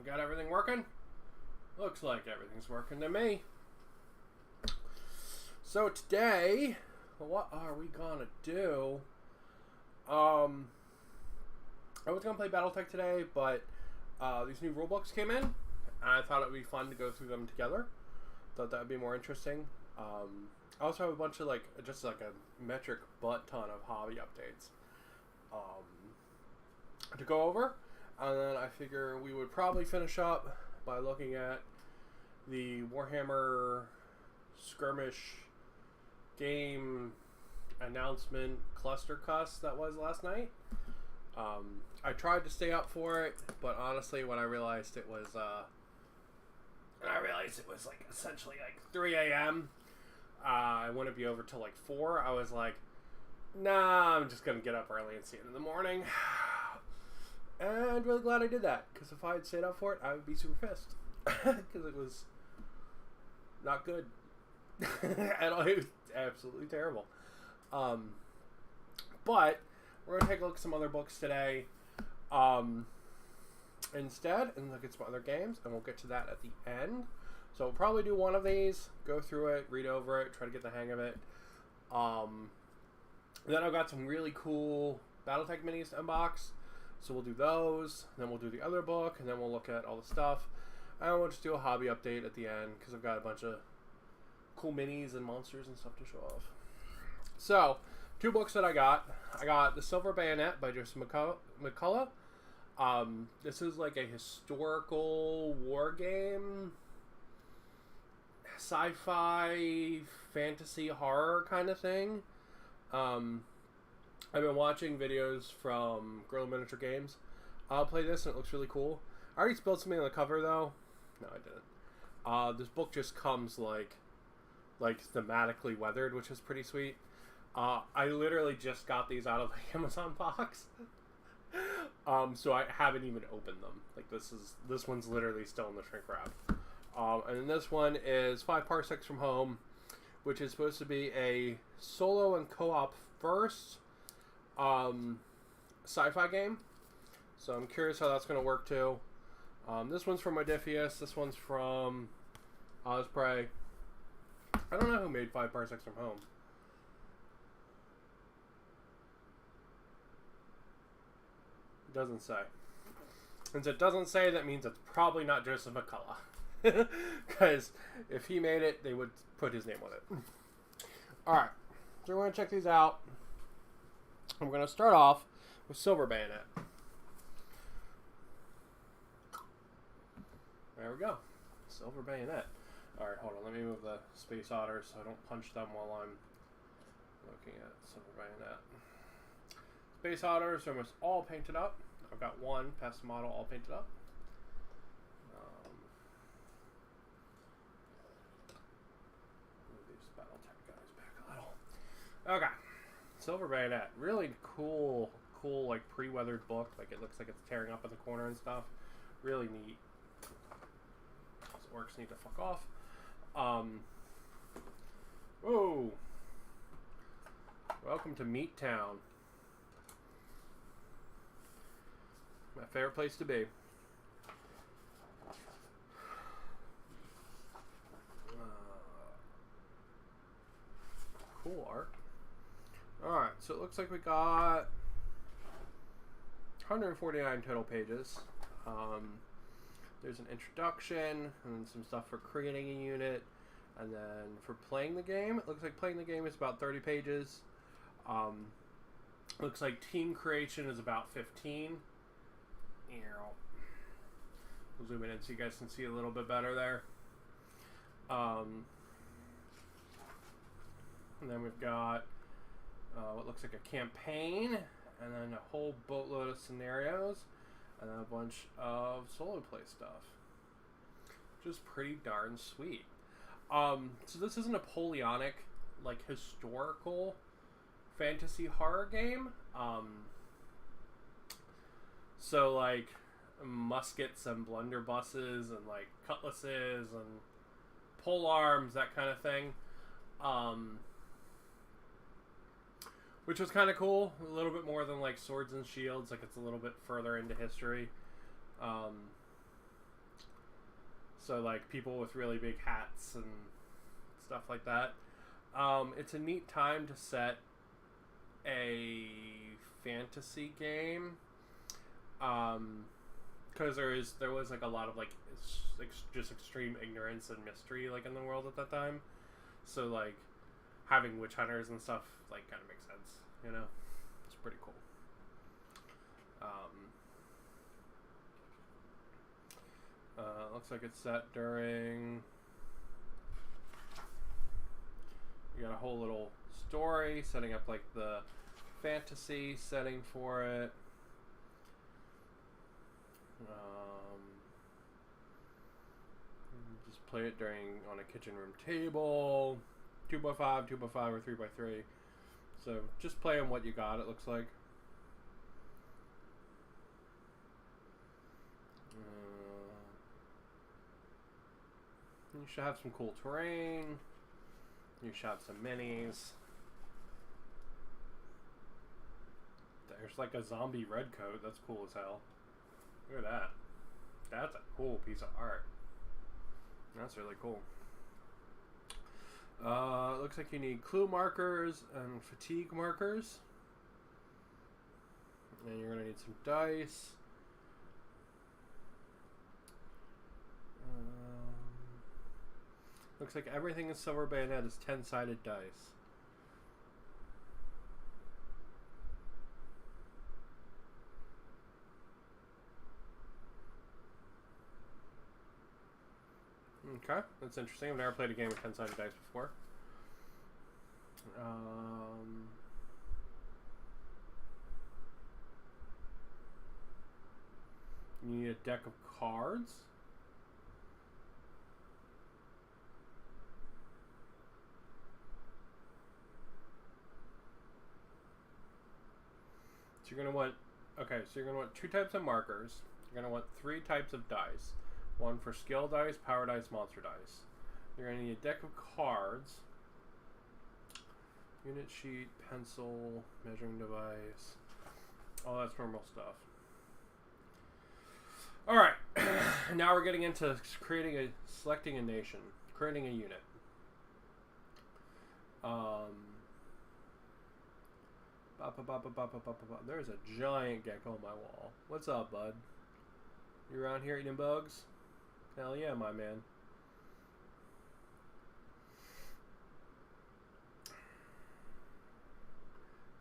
got everything working? Looks like everything's working to me. So today, what are we gonna do? I was gonna play Battletech today, but these new rulebooks came in, and I thought it would be fun to go through them together. Thought that would be more interesting. I also have a bunch of just a metric butt ton of hobby updates to go over, and then I figure we would probably finish up by looking at the Warhammer Skirmish game announcement cluster cuss that was last night. I tried to stay up for it, but honestly, when I realized it was essentially 3 a.m. I wouldn't be over till 4. I was like, nah, I'm just gonna get up early and see it in the morning. And really glad I did that, because if I had stayed up for it, I would be super pissed. Because it was not good. At all. It was absolutely terrible. But we're going to take a look at some other books today instead, and look at some other games, and we'll get to that at the end. So we'll probably do one of these, go through it, read over it, try to get the hang of it. Then I've got some really cool Battletech minis to unbox, so we'll do those, then we'll do the other book, and then we'll look at all the stuff. And we'll just do a hobby update at the end, because I've got a bunch of cool minis and monsters and stuff to show off. So, 2 books that I got. I got The Silver Bayonet by Joseph McCullough. This is like a historical war game, sci-fi, fantasy, horror kind of thing. I've been watching videos from Guerrilla Miniature Games. I'll play this and it looks really cool. I already spilled something on the cover though. No, I didn't. This book just comes like thematically weathered, which is pretty sweet. I literally just got these out of the Amazon box. So I haven't even opened them. This one's literally still in the shrink wrap. And then this one is 5 parsecs from home, which is supposed to be a solo and co-op first sci-fi game. So I'm curious how that's going to work too. This one's from Modiphius. This one's from Osprey. I don't know who made 5 parsecs from home. It doesn't say. Since it doesn't say, that means it's probably not Joseph McCullough. Because if he made it, they would put his name on it. Alright, so we're going to check these out. I'm going to start off with Silver Bayonet. There we go. Silver Bayonet. Alright, hold on. Let me move the space otters so I don't punch them while I'm looking at Silver Bayonet. Space otters are almost all painted up. I've got one past model all painted up. Move these Battletech guys back a little. Okay. Silver Bayonet. Really cool pre-weathered book. It looks like it's tearing up in the corner and stuff. Really neat. Those orcs need to fuck off. Whoa. Welcome to Meat Town. My favorite place to be. Cool art. Alright, so it looks like we got 149 total pages. There's an introduction and some stuff for creating a unit, and then for playing the game, it looks like playing the game is about 30 pages. Looks like team creation is about 15. We'll zoom in so you guys can see a little bit better there. And then we've got what looks like a campaign, and then a whole boatload of scenarios, and then a bunch of solo play stuff, which is pretty darn sweet. So this is a Napoleonic, historical fantasy horror game. So muskets and blunderbusses and cutlasses and pole arms, that kind of thing. Which was kind of cool. A little bit more than swords and shields. It's a little bit further into history. So, like, people with really big hats and stuff like that. It's a neat time to set a fantasy game. Because there was, like, a lot of, like, just extreme ignorance and mystery, like, in the world at that time. So, like, having witch hunters and stuff, like, kind of makes sense, you know? It's pretty cool. Looks like it's set during... You got a whole little story setting up, like, the fantasy setting for it. Just play it on a kitchen room table, 2x5, 2x5, or 3x3. So just play on what you got, it looks like. You should have some cool terrain. You should have some minis. There's like a zombie redcoat. That's cool as hell. Look at that. That's a cool piece of art. That's really cool. Looks like you need clue markers and fatigue markers. And you're going to need some dice. Looks like everything in Silver Bayonet is 10-sided dice. Okay, that's interesting. I've never played a game with 10-sided dice before. You need a deck of cards. So you're going to want, okay, so you're going to want 2 types of markers. You're going to want 3 types of dice. One for skill dice, power dice, monster dice. You're going to need a deck of cards. Unit sheet, pencil, measuring device. All that's normal stuff. Alright, now we're getting into selecting a nation, creating a unit. There's a giant gecko on my wall. What's up, bud? You around here eating bugs? Hell yeah, my man.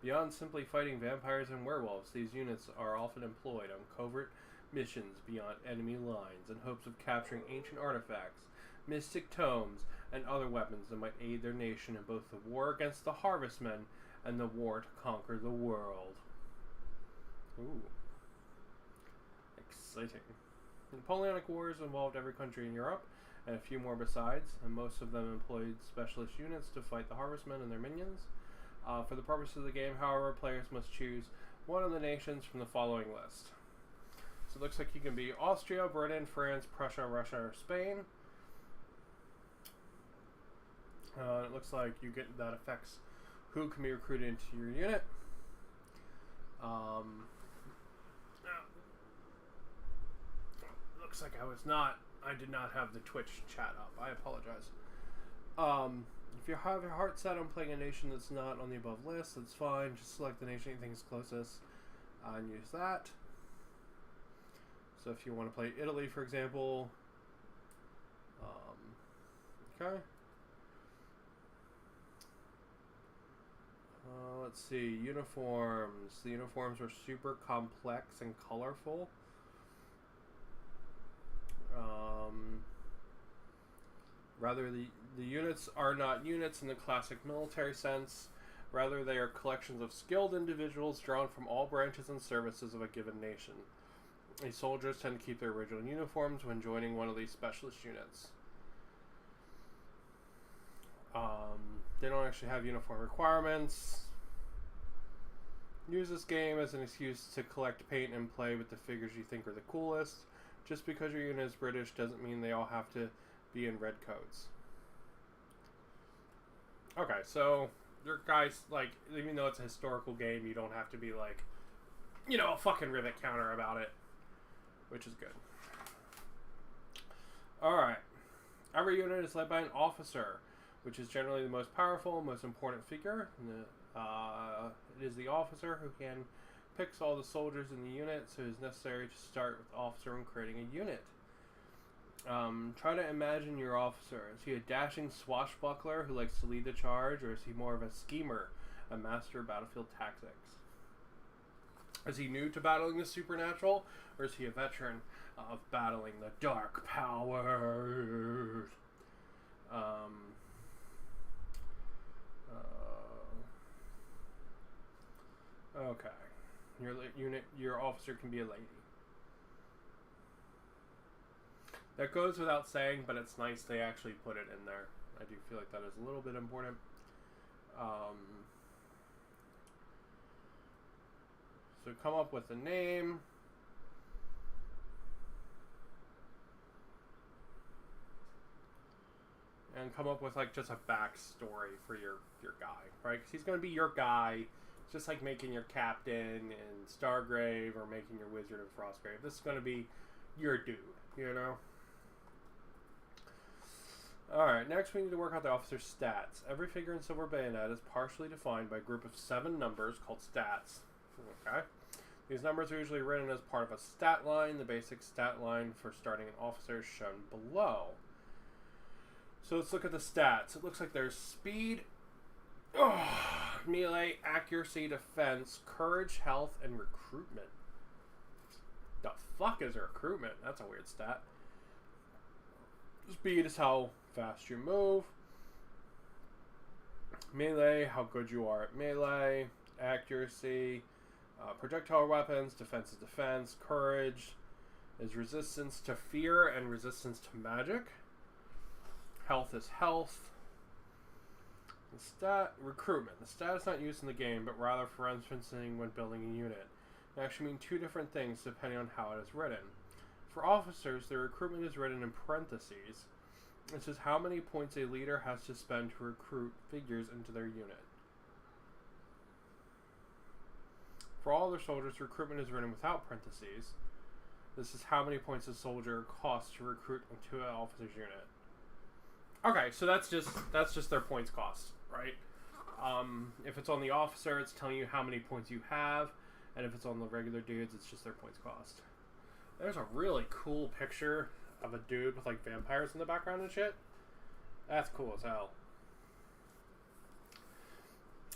Beyond simply fighting vampires and werewolves, these units are often employed on covert missions beyond enemy lines in hopes of capturing ancient artifacts, mystic tomes, and other weapons that might aid their nation in both the war against the Harvestmen and the war to conquer the world. Ooh. Exciting. The Napoleonic Wars involved every country in Europe, and a few more besides, and most of them employed specialist units to fight the Harvestmen and their minions. For the purpose of the game, however, players must choose one of the nations from the following list. So it looks like you can be Austria, Britain, France, Prussia, Russia, or Spain. It looks like you get that affects who can be recruited into your unit. Looks like I did not have the Twitch chat up. I apologize. If you have your heart set on playing a nation that's not on the above list, that's fine. Just select the nation you think is closest and use that. So if you want to play Italy, for example, okay. Let's see, uniforms. The uniforms are super complex and colorful. Rather, the units are not units in the classic military sense. Rather, they are collections of skilled individuals drawn from all branches and services of a given nation. These soldiers tend to keep their original uniforms when joining one of these specialist units. They don't actually have uniform requirements. Use this game as an excuse to collect paint and play with the figures you think are the coolest. Just because your unit is British doesn't mean they all have to be in red coats. Okay, so your guys, like, even though it's a historical game, you don't have to be like, you know, a fucking rivet counter about it, which is good. Alright. Every unit is led by an officer, which is generally the most powerful, most important figure. It is the officer who can picks all the soldiers in the unit, so it is necessary to start with the officer when creating a unit. Try to imagine your officer. Is he a dashing swashbuckler who likes to lead the charge, or is he more of a schemer, a master of battlefield tactics? Is he new to battling the supernatural, or is he a veteran of battling the dark powers? Okay. Your officer can be a lady. That goes without saying, but it's nice they actually put it in there. I do feel like that is a little bit important. So come up with a name. And come up with like just a backstory for your guy, right? Because he's going to be your guy. It's just like making your captain in Stargrave or making your wizard in Frostgrave. This is going to be your dude, you know? Alright, next we need to work out the officer's stats. Every figure in Silver Bayonet is partially defined by a group of 7 numbers called stats. Okay? These numbers are usually written as part of a stat line. The basic stat line for starting an officer is shown below. So let's look at the stats. It looks like there's speed, melee, accuracy, defense, courage, health, and recruitment. The fuck is recruitment? That's a weird stat. Speed is how fast you move. Melee, how good you are at melee. Accuracy, projectile weapons. Defense is defense. Courage is resistance to fear and resistance to magic. Health is health. The stat, recruitment. The stat is not used in the game, but rather for referencing when building a unit. It actually means 2 different things depending on how it is written. For officers, the recruitment is written in parentheses. It says how many points a leader has to spend to recruit figures into their unit. For all other soldiers, recruitment is written without parentheses. This is how many points a soldier costs to recruit into an officer's unit. Okay, so that's just their points cost, right? If it's on the officer, it's telling you how many points you have, and if it's on the regular dudes, it's just their points cost. There's a really cool picture of a dude with like vampires in the background and shit. That's cool as hell.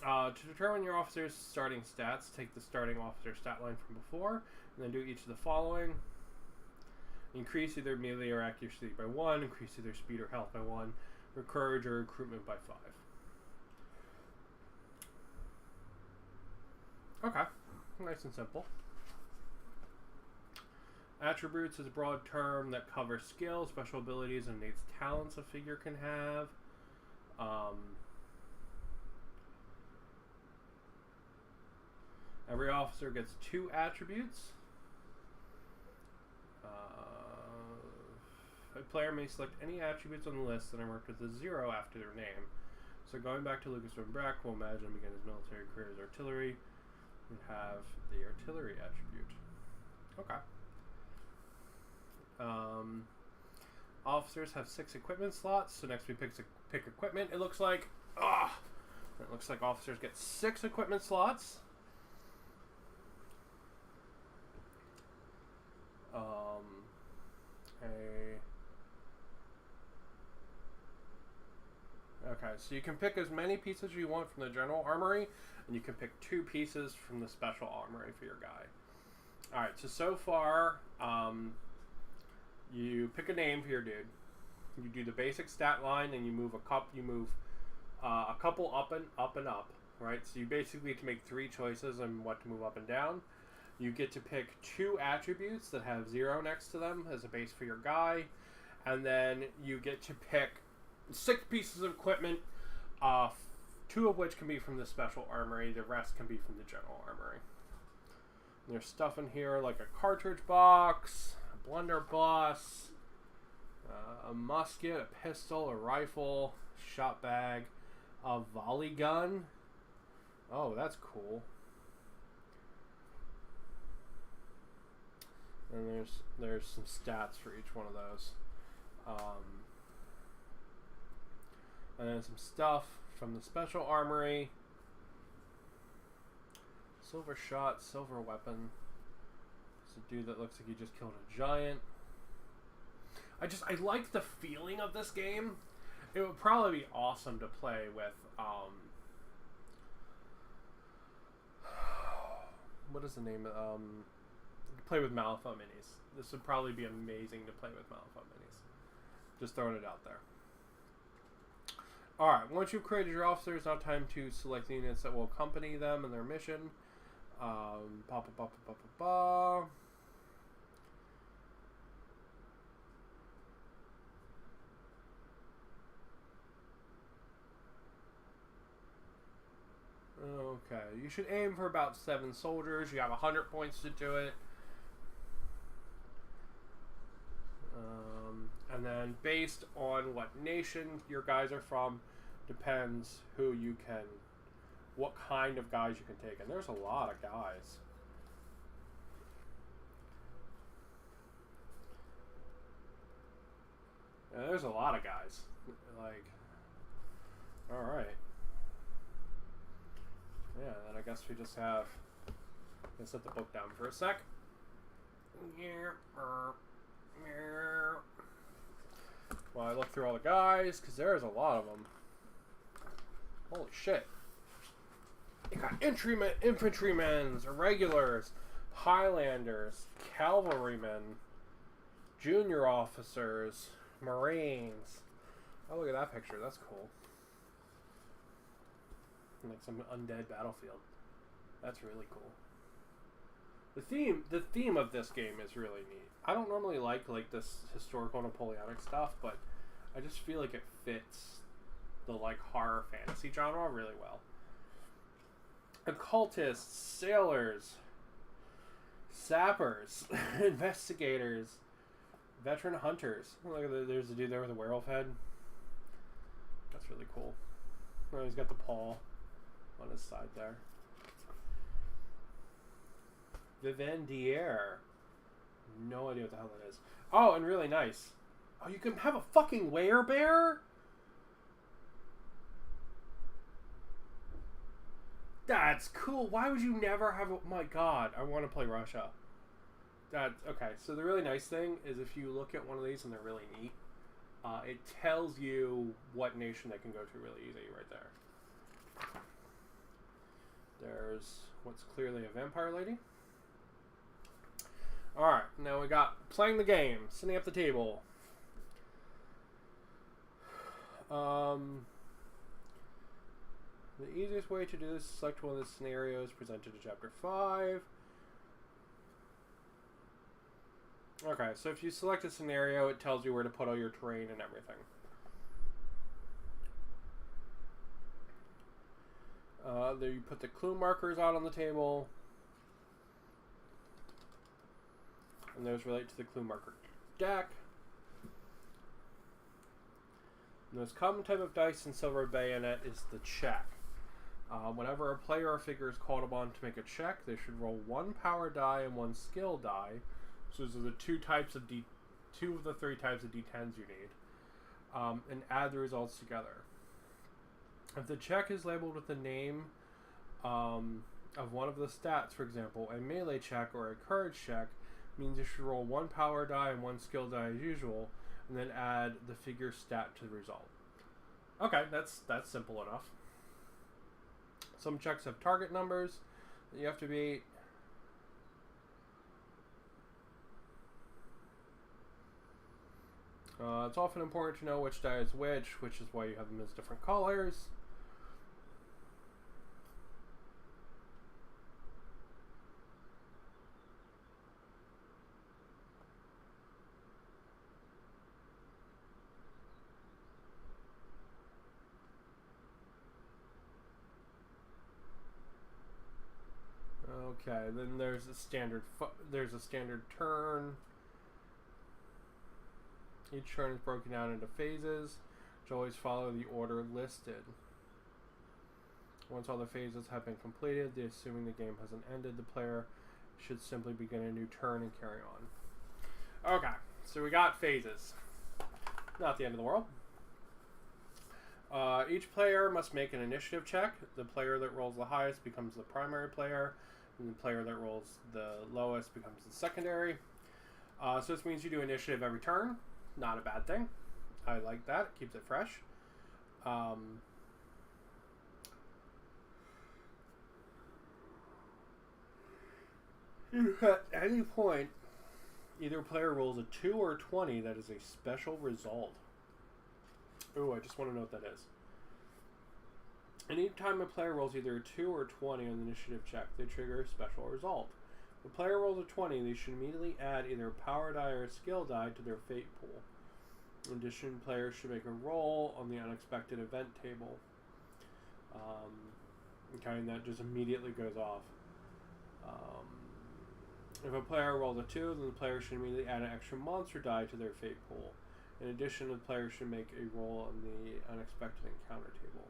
To determine your officer's starting stats, take the starting officer stat line from before, and then do each of the following. Increase either melee or accuracy by 1, increase either speed or health by 1, or courage or recruitment by 5. Okay, nice and simple. Attributes is a broad term that covers skills, special abilities, and innate talents a figure can have. Every officer gets 2 attributes. A player may select any attributes on the list that are marked with a 0 after their name. So going back to Lucas Van Brack, we'll imagine him begin his military career as artillery and have the artillery attribute. Okay. Officers have 6 equipment slots. So next we pick equipment. It looks like officers get 6 equipment slots. Okay, so you can pick as many pieces as you want from the general armory, and you can pick 2 pieces from the special armory for your guy. Alright, so far, you pick a name for your dude. You do the basic stat line, and you move a couple up and up, right? So you basically get to make 3 choices on what to move up and down. You get to pick 2 attributes that have 0 next to them as a base for your guy, and then you get to pick 6 pieces of equipment, 2 of which can be from the special armory, the rest can be from the general armory. And there's stuff in here like a cartridge box, a blunderbuss, a musket, a pistol, a rifle, shot bag, a volley gun. Oh, that's cool. And there's some stats for each one of those. And then some stuff from the special armory. Silver shot, silver weapon. It's a dude that looks like he just killed a giant. I like the feeling of this game. It would probably be awesome to play with, what is the name? Play with Malifaux minis. This would probably be amazing to play with Malifaux minis. Just throwing it out there. Alright, once you've created your officer, it's now time to select the units that will accompany them in their mission. Okay, you should aim for about 7 soldiers. You have 100 points to do it. And then based on what nation your guys are from, depends who you can, what kind of guys you can take. And there's a lot of guys. Yeah, there's a lot of guys. Like, alright. Yeah, then I guess we just have, let's set the book down for a sec. Well, I look through all the guys, because there's a lot of them. Holy shit. You got infantrymen, irregulars, Highlanders, cavalrymen, junior officers, Marines. Oh, look at that picture. That's cool. Like some undead battlefield. That's really cool. The theme of this game is really neat. I don't normally like this historical Napoleonic stuff, but I just feel like it fits the like horror fantasy genre really well. Occultists, sailors, sappers, investigators, veteran hunters. Look at there's a dude there with a werewolf head. That's really cool. Oh, he's got the paw on his side there. Vivendiere. No idea what the hell that is. Oh, and really nice. Oh, you can have a fucking werebear? That's cool. Why would you never have a... My god, I want to play Russia. Okay, so the really nice thing is if you look at one of these and they're really neat, it tells you what nation they can go to really easy right there. There's what's clearly a vampire lady. Alright, now we got playing the game, sitting up the table. The easiest way to do this is select one of the scenarios presented in Chapter 5. Okay, so if you select a scenario, it tells you where to put all your terrain and everything. There you put the clue markers out on the table. And those relate to the clue marker deck. The most common type of dice in Silver Bayonet is the check. Whenever a player or figure is called upon to make a check, they should roll 1 power die and 1 skill die. So those are the two of the 3 types of D10s you need. And add the results together. If the check is labeled with the name of one of the stats, for example, a melee check or a courage check, means you should roll 1 power die and 1 skill die as usual, and then add the figure stat to the result. Okay, that's simple enough. Some checks have target numbers that you have to beat. It's often important to know which die is which is why you have them as different colors. Okay, then there's a standard turn. Each turn is broken down into phases, which always follow the order listed. Once all the phases have been completed, assuming the game hasn't ended, the player should simply begin a new turn and carry on. Okay, so we got phases. Not the end of the world. Each player must make an initiative check. The player that rolls the highest becomes the primary player, and the player that rolls the lowest becomes the secondary. So this means you do initiative every turn. Not a bad thing. I like that. It keeps it fresh. At any point, either player rolls a 2 or a 20, that is a special result. Oh, I just want to know what that is. Anytime a player rolls either a 2 or a 20 on the initiative check, they trigger a special result. If a player rolls a 20, they should immediately add either a power die or a skill die to their fate pool. In addition, players should make a roll on the unexpected event table. And that just immediately goes off. If a player rolls a 2, then the player should immediately add an extra monster die to their fate pool. In addition, the player should make a roll on the unexpected encounter table.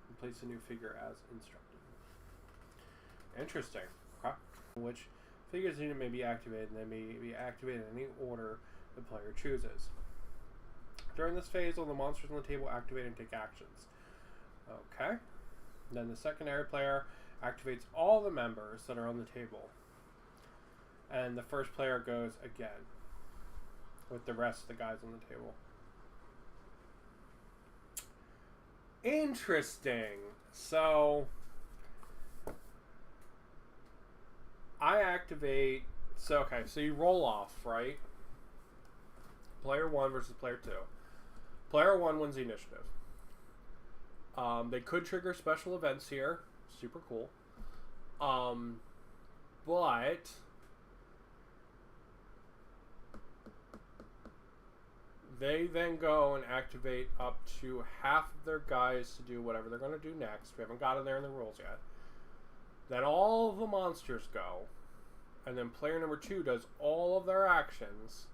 And place a new figure as instructed. Interesting. Okay. Which figures unit may be activated, and they may be activated in any order the player chooses. During this phase, all the monsters on the table activate and take actions. Okay. Then the secondary player activates all the members that are on the table. And the first player goes again with the rest of the guys on the table. Interesting. So I activate. So you roll off, right? Player 1 versus player 2. Player 1 wins the initiative. They could trigger special events here. Super cool. But they then go and activate up to half of their guys to do whatever they're going to do next. We haven't gotten there in the rules yet. Then all of the monsters go. And then player number 2 does all of their actions.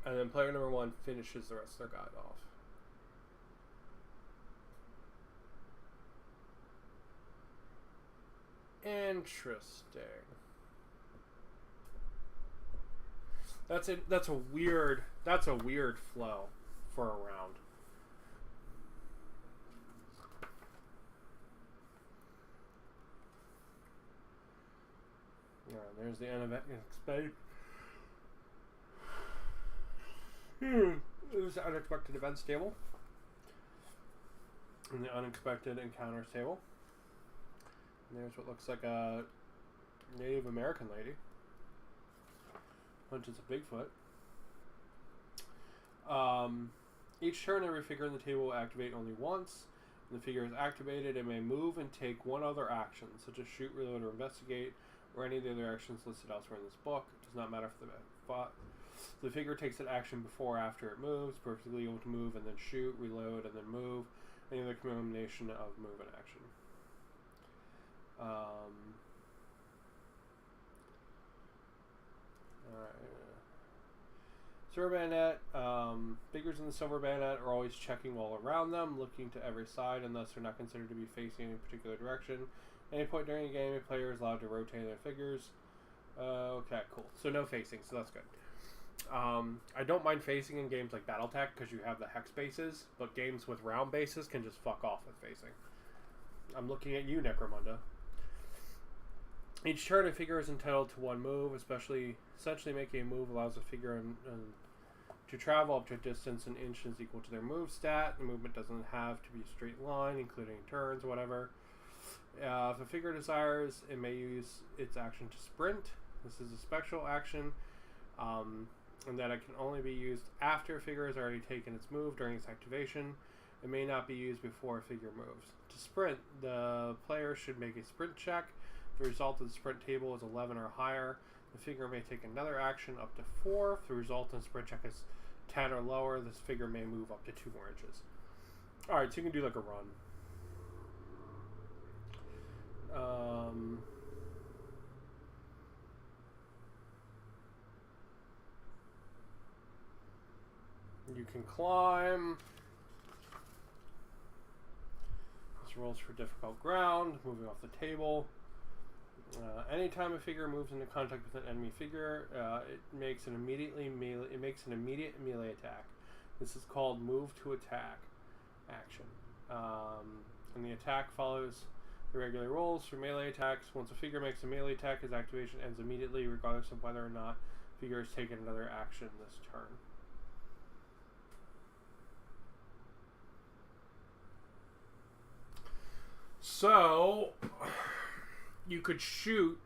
And then player number 1 finishes the rest of their guys off. Interesting. That's a weird flow for a round. Yeah, there's the unexpected. There's the unexpected events table. And the unexpected encounters table. And there's what looks like a Native American lady. Punches a Bigfoot. Each turn, every figure on the table will activate only once. When the figure is activated, it may move and take one other action, such as shoot, reload, or investigate, or any of the other actions listed elsewhere in this book. It does not matter if the figure takes an action before or after it moves, perfectly able to move and then shoot, reload, and then move. Any other combination of move and action. Silver Bayonet. Figures in the Silver Bayonet are always checking all around them, looking to every side, and thus are not considered to be facing any particular direction. At any point during the game, a player is allowed to rotate their figures. Okay, cool. So no facing, so that's good. I don't mind facing in games like Battletech because you have the hex bases, but games with round bases can just fuck off with facing. I'm looking at you, Necromunda. Each turn, a figure is entitled to one move. Essentially making a move allows a figure to travel up to a distance in inches equal to their move stat. The movement doesn't have to be a straight line, including turns, whatever. If a figure desires, it may use its action to sprint. This is a special action, and that it can only be used after a figure has already taken its move during its activation. It may not be used before a figure moves. To sprint, the player should make a sprint check. If the result of the sprint table is 11 or higher, the figure may take another action up to 4. If the result of the sprint check is 10 or lower, this figure may move up to 2 more inches. Alright, so you can do like a run. You can climb. This rolls for difficult ground, moving off the table. Anytime a figure moves into contact with an enemy figure, it makes an immediate melee attack. This is called move to attack action. And the attack follows the regular rolls for melee attacks. Once a figure makes a melee attack, his activation ends immediately, regardless of whether or not the figure has taken another action this turn. So you could shoot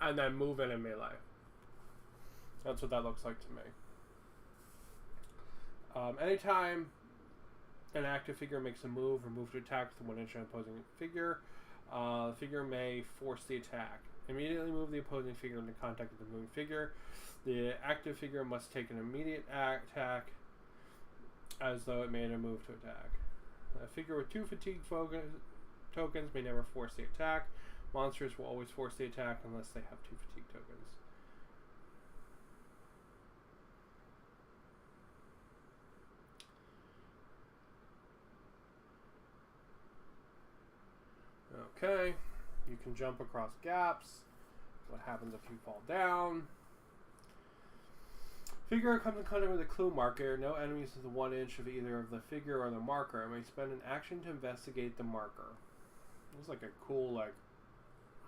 and then move in a melee. That's what that looks like to me. Anytime an active figure makes a move or move to attack with one inch opposing figure, the figure may force the attack. Immediately move the opposing figure into contact with the moving figure. The active figure must take an immediate attack as though it made a move to attack. A figure with 2 fatigue tokens may never force the attack. Monsters will always force the attack unless they have 2 fatigue tokens. Okay, you can jump across gaps. What happens if you fall down? Figure comes in contact with a clue marker. No enemies within 1 inch of either of the figure or the marker may spend an action to investigate the marker. It's like a cool, like,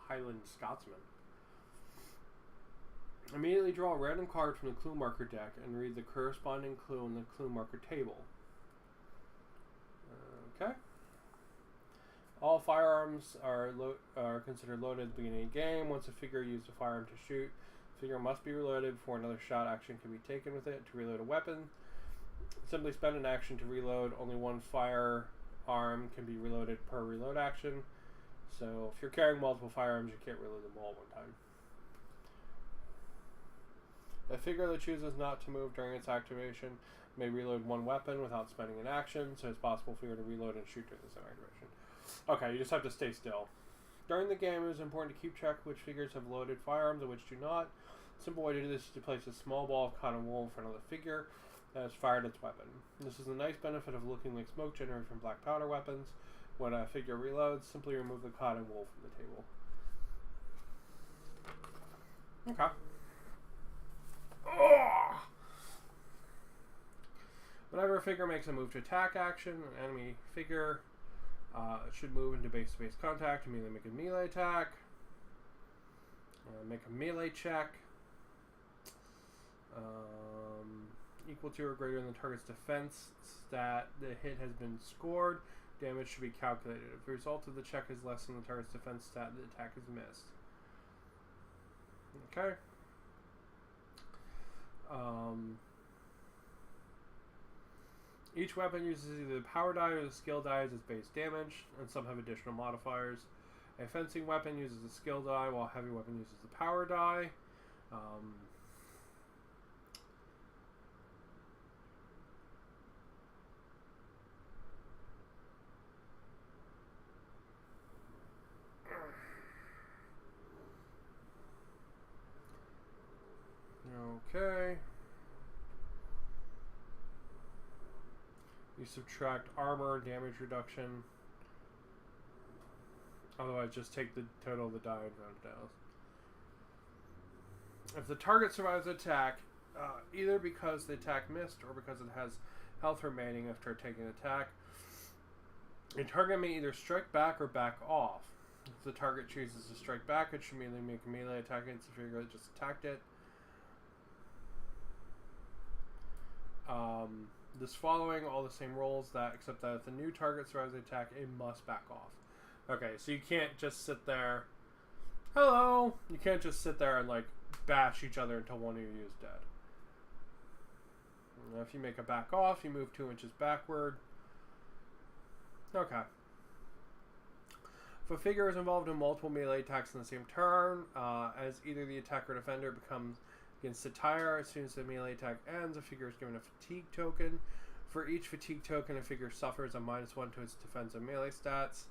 Highland Scotsman. Immediately draw a random card from the clue marker deck and read the corresponding clue on the clue marker table. Okay. All firearms are considered loaded at the beginning of the game. Once a figure used a firearm to shoot, the figure must be reloaded before another shot action can be taken with it. To reload a weapon, simply spend an action to reload. Only one firearm can be reloaded per reload action. So if you're carrying multiple firearms, you can't reload them all at one time. A figure that chooses not to move during its activation may reload one weapon without spending an action, so it's possible for you to reload and shoot during the same activation. Okay, you just have to stay still. During the game, it is important to keep track of which figures have loaded firearms and which do not. A simple way to do this is to place a small ball of cotton wool in front of the figure that has fired its weapon. This is a nice benefit of looking like smoke generated from black powder weapons. When a figure reloads, simply remove the cotton wool from the table. Okay. Oh! Whenever a figure makes a move to attack action, an enemy figure should move into base-to-base contact, immediately make a melee attack. Make a melee check. Equal to or greater than the target's defense stat. The hit has been scored. Damage should be calculated. If the result of the check is less than the target's defense stat, the attack is missed. Okay. Each weapon uses either the power die or the skill die as its base damage, and some have additional modifiers. A fencing weapon uses the skill die, while a heavy weapon uses the power die. Okay. You subtract armor, damage reduction. Otherwise, just take the total of the die and round it down. If the target survives the attack, either because the attack missed or because it has health remaining after taking an attack, the target may either strike back or back off. If the target chooses to strike back, it should immediately make a melee attack against the figure that just attacked it. This following all the same rolls, except that if the new target survives the attack, it must back off. Okay, so you can't just sit there. Hello! You can't just sit there and like bash each other until one of you is dead. Now, if you make a back off, you move 2 inches backward. Okay. If a figure is involved in multiple melee attacks in the same turn, as either the attacker or defender becomes against the tire, as soon as the melee attack ends, a figure is given a fatigue token. For each fatigue token, a figure suffers a -1 to its defense and melee stats.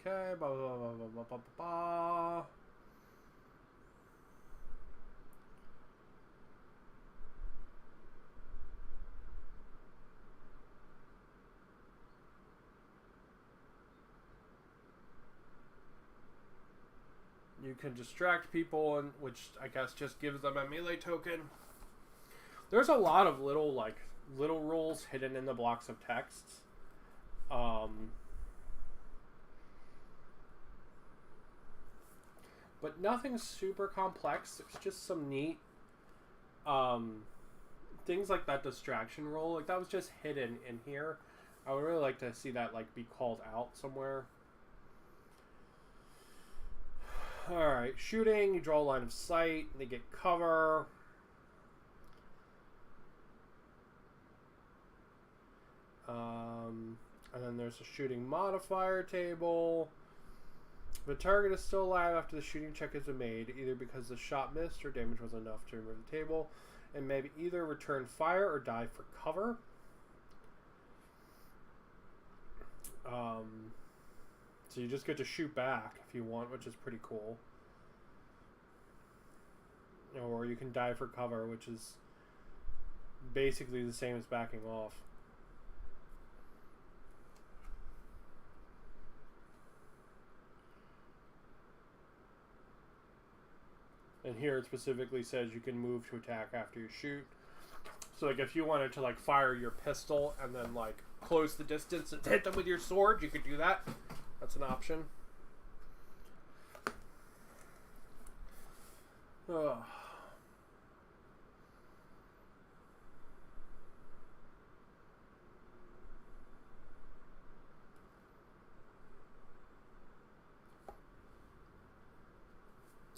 Okay, blah, blah, blah, blah, blah, blah, blah. You can distract people, and which I guess just gives them a melee token. There's a lot of little rules hidden in the blocks of text. But nothing super complex. There's just some neat things like that distraction rule. Like, that was just hidden in here. I would really like to see that be called out somewhere. Alright, shooting, you draw a line of sight, they get cover. And then there's a shooting modifier table. The target is still alive after the shooting check has been made, either because the shot missed or damage was enough to remove the table, and may either return fire or die for cover. So you just get to shoot back if you want, which is pretty cool. Or you can die for cover, which is basically the same as backing off. And here it specifically says you can move to attack after you shoot. So if you wanted to fire your pistol and then close the distance and hit them with your sword, you could do that. That's an option. Ugh.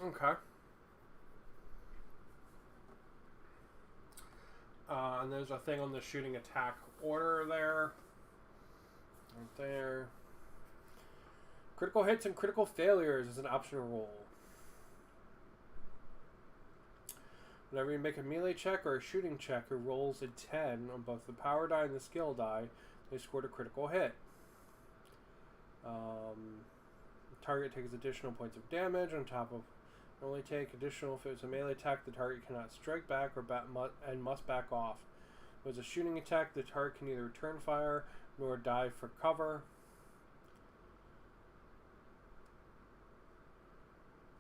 Okay. And there's a thing on the shooting attack order there. Right there. Critical hits and critical failures is an optional roll. Whenever you make a melee check or a shooting check, it rolls a 10 on both the power die and the skill die. They scored a critical hit. The target takes additional points of damage on top of... Only take additional if it's a melee attack. The target cannot strike back and must back off. If it's a shooting attack, the target can neither return fire nor die for cover.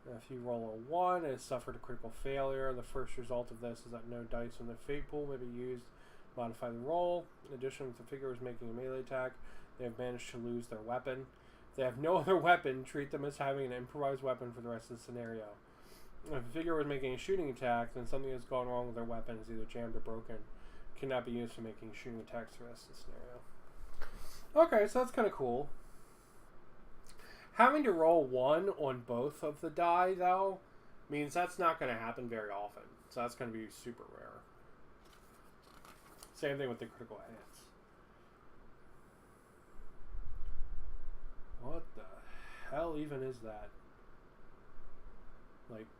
If you roll a 1, it has suffered a critical failure. The first result of this is that no dice in the fate pool may be used to modify the roll. In addition, if the figure is making a melee attack, they have managed to lose their weapon. If they have no other weapon, treat them as having an improvised weapon for the rest of the scenario. If a figure was making a shooting attack, then something has gone wrong with their weapon, is either jammed or broken. It cannot be used for making shooting attacks for the rest of the scenario. Okay, so that's kind of cool. Having to roll 1 on both of the die, though, means that's not going to happen very often. So that's going to be super rare. Same thing with the critical hits. What the hell even is that?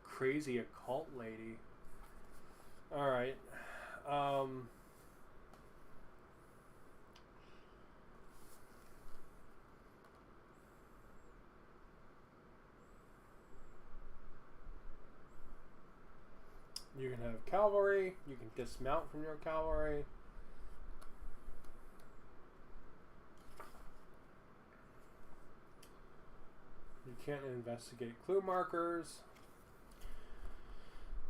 Crazy occult lady. Alright. You can have cavalry. You can dismount from your cavalry. You can't investigate clue markers.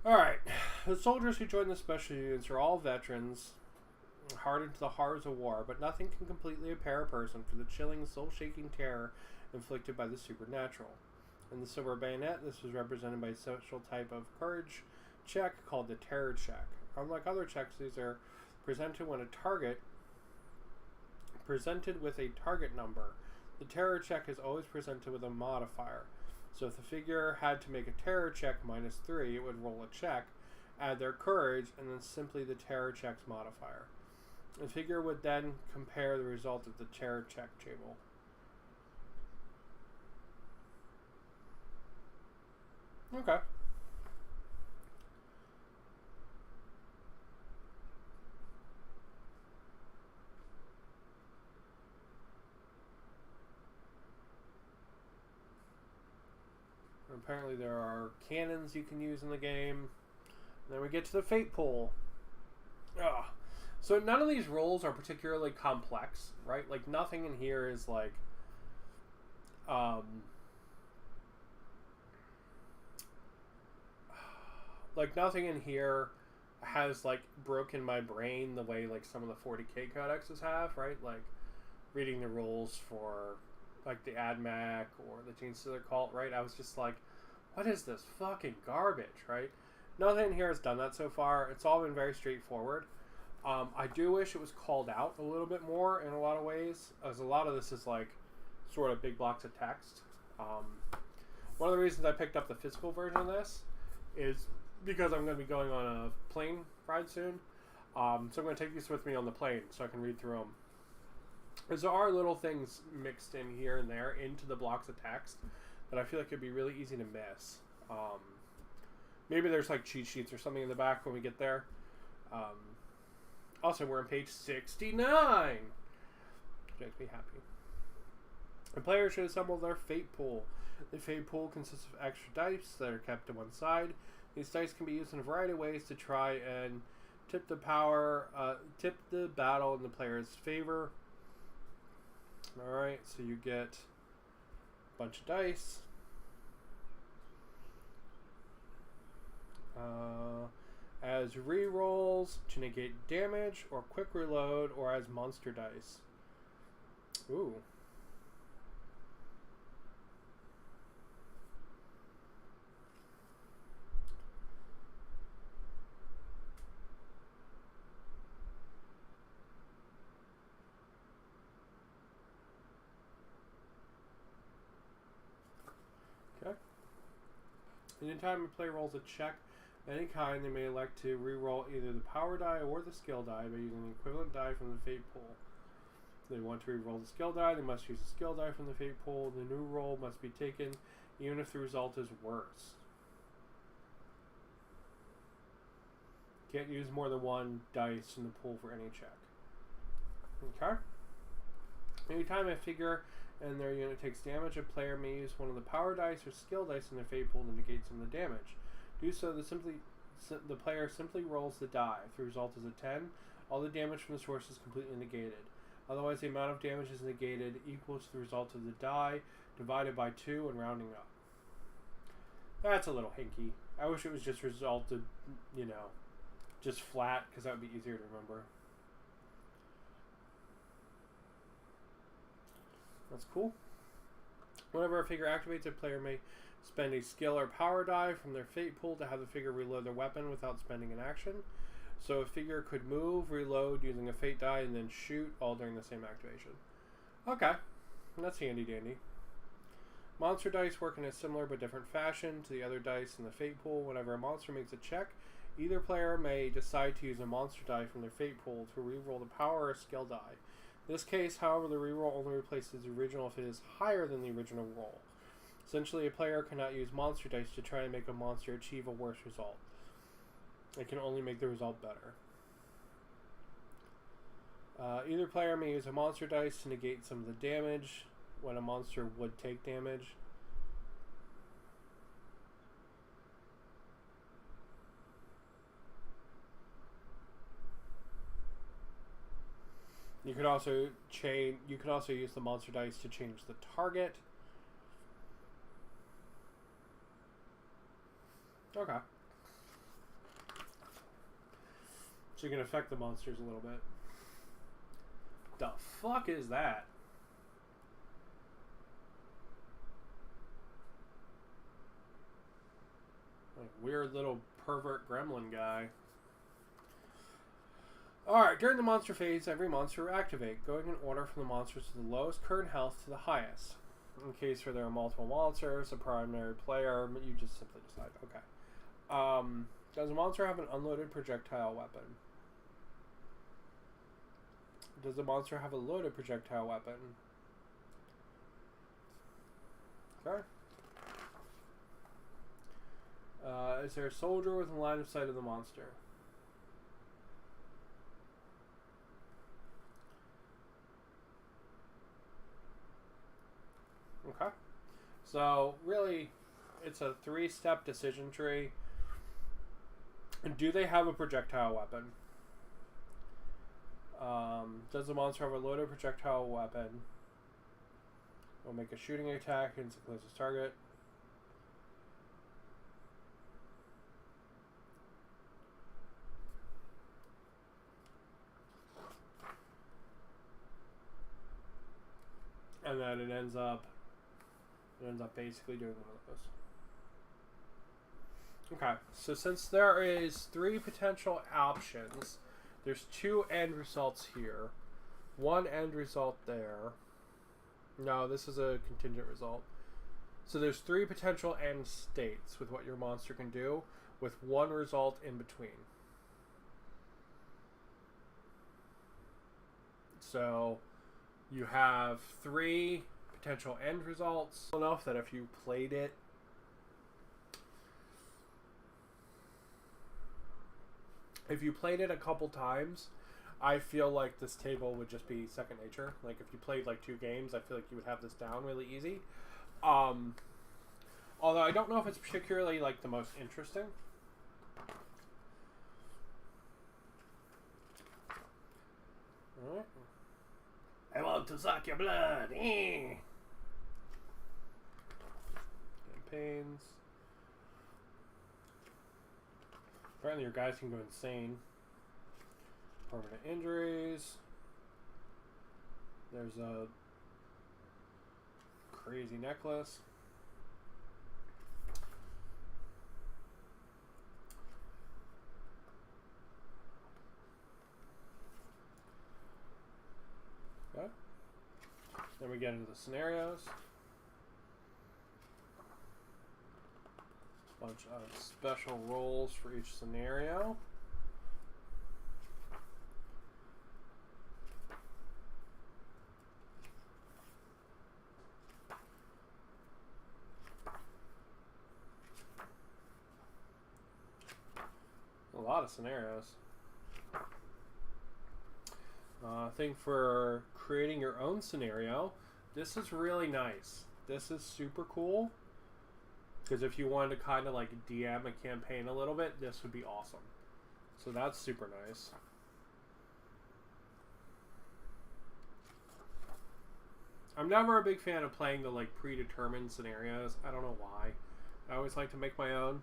Alright. The soldiers who join the special units are all veterans, hardened to the horrors of war, but nothing can completely repair a person for the chilling, soul-shaking terror inflicted by the supernatural. In the Silver Bayonet, this was represented by a special type of courage check called the terror check. Unlike other checks, these are presented with a target number. The terror check is always presented with a modifier. So if the figure had to make a terror check -3, it would roll a check, add their courage, and then simply the terror check's modifier. The figure would then compare the result of the terror check table. Okay. Apparently there are cannons you can use in the game. And then we get to the fate pool. Ugh. So none of these rolls are particularly complex, right? Nothing in here is like nothing in here has like broken my brain the way like some of the 40k codexes have, right? Like reading the rules for like the AdMac or the Genestealer Cult, right? I was just like, what is this fucking garbage, right? Nothing here has done that so far. It's all been very straightforward. I do wish it was called out a little bit more in a lot of ways, as a lot of this is like sort of big blocks of text. One of the reasons I picked up the physical version of this is because I'm going to be going on a plane ride soon. So I'm going to take these with me on the plane so I can read through them. Because there are little things mixed in here and there into the blocks of text that I feel like it'd be really easy to miss. Maybe there's like cheat sheets or something in the back when we get there. Also, we're on page 69, which makes me happy. The player should assemble their fate pool. The fate pool consists of extra dice that are kept to one side. These dice can be used in a variety of ways to try and tip the battle in the player's favor. Alright, so you get a bunch of dice. As rerolls to negate damage or quick reload, or as monster dice. Ooh. Okay. Anytime a player rolls a check of any kind, they may elect to re-roll either the power die or the skill die by using the equivalent die from the fate pool. If they want to re-roll the skill die, they must use the skill die from the fate pool. The new roll must be taken even if the result is worse. Can't use more than one dice in the pool for any check. Okay. Anytime a figure and their unit takes damage, a player may use one of the power dice or skill dice in their fate pool to negate some of the damage. Do so, the player simply rolls the die. If the result is a 10, all the damage from the source is completely negated. Otherwise, the amount of damage is negated equal to the result of the die divided by 2 and rounding up. That's a little hinky. I wish it was just resulted, you know, just flat, because that would be easier to remember. That's cool. Whenever a figure activates, a player may spend a skill or power die from their fate pool to have the figure reload their weapon without spending an action. So a figure could move, reload using a fate die, and then shoot all during the same activation. Okay, that's handy dandy. Monster dice work in a similar but different fashion to the other dice in the fate pool. Whenever a monster makes a check, either player may decide to use a monster die from their fate pool to reroll the power or skill die. In this case, however, the reroll only replaces the original if it is higher than the original roll. Essentially, a player cannot use monster dice to try and make a monster achieve a worse result. It can only make the result better. Either player may use a monster dice to negate some of the damage when a monster would take damage. You could also use the monster dice to change the target. Okay. So you can affect the monsters a little bit. The fuck is that? Like weird little pervert gremlin guy. Alright, during the monster phase, every monster will activate, going in order from the monsters with the lowest current health to the highest. In case where there are multiple monsters, a primary player, you just simply decide. Okay. Does a monster have an unloaded projectile weapon? Does the monster have a loaded projectile weapon? Okay. Is there a soldier within line of sight of the monster? Okay. So, really, it's a 3-step decision tree. Do they have a projectile weapon? Does the monster have a loaded projectile weapon? Will make a shooting attack against the closest target. and then it ends up basically doing one of those. Okay, so since there is 3 potential options, there's 2 end results here, 1 end result there. No, this is a contingent result. So there's 3 potential end states with what your monster can do, with 1 result in between. So you have 3 potential end results. Enough that if you played it a couple times, I feel like this table would just be second nature. Like if you played like 2 games, I feel like you would have this down really easy. Although I don't know if it's particularly like the most interesting. Alright. I want to suck your blood. Campaigns. Apparently your guys can go insane. Permanent injuries. There's a crazy necklace. Okay. Then we get into the scenarios. Bunch of special rolls for each scenario. A lot of scenarios. I think for creating your own scenario, this is really nice. This is super cool. Because if you wanted to kind of like DM a campaign a little bit, this would be awesome. So that's super nice. I'm never a big fan of playing the like predetermined scenarios. I don't know why. I always like to make my own.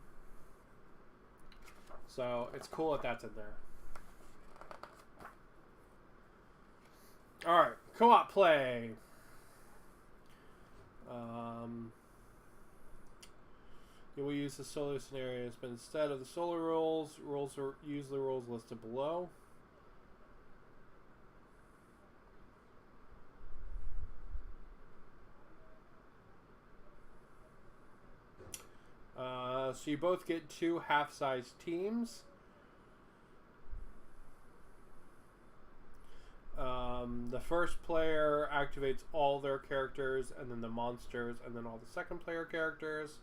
So it's cool that that's in there. Alright, co-op play. You will use the solo scenarios, but instead of the solo rules are use the rules listed below. So you both get 2 half-sized teams. The first player activates all their characters, and then the monsters, and then all the second player characters.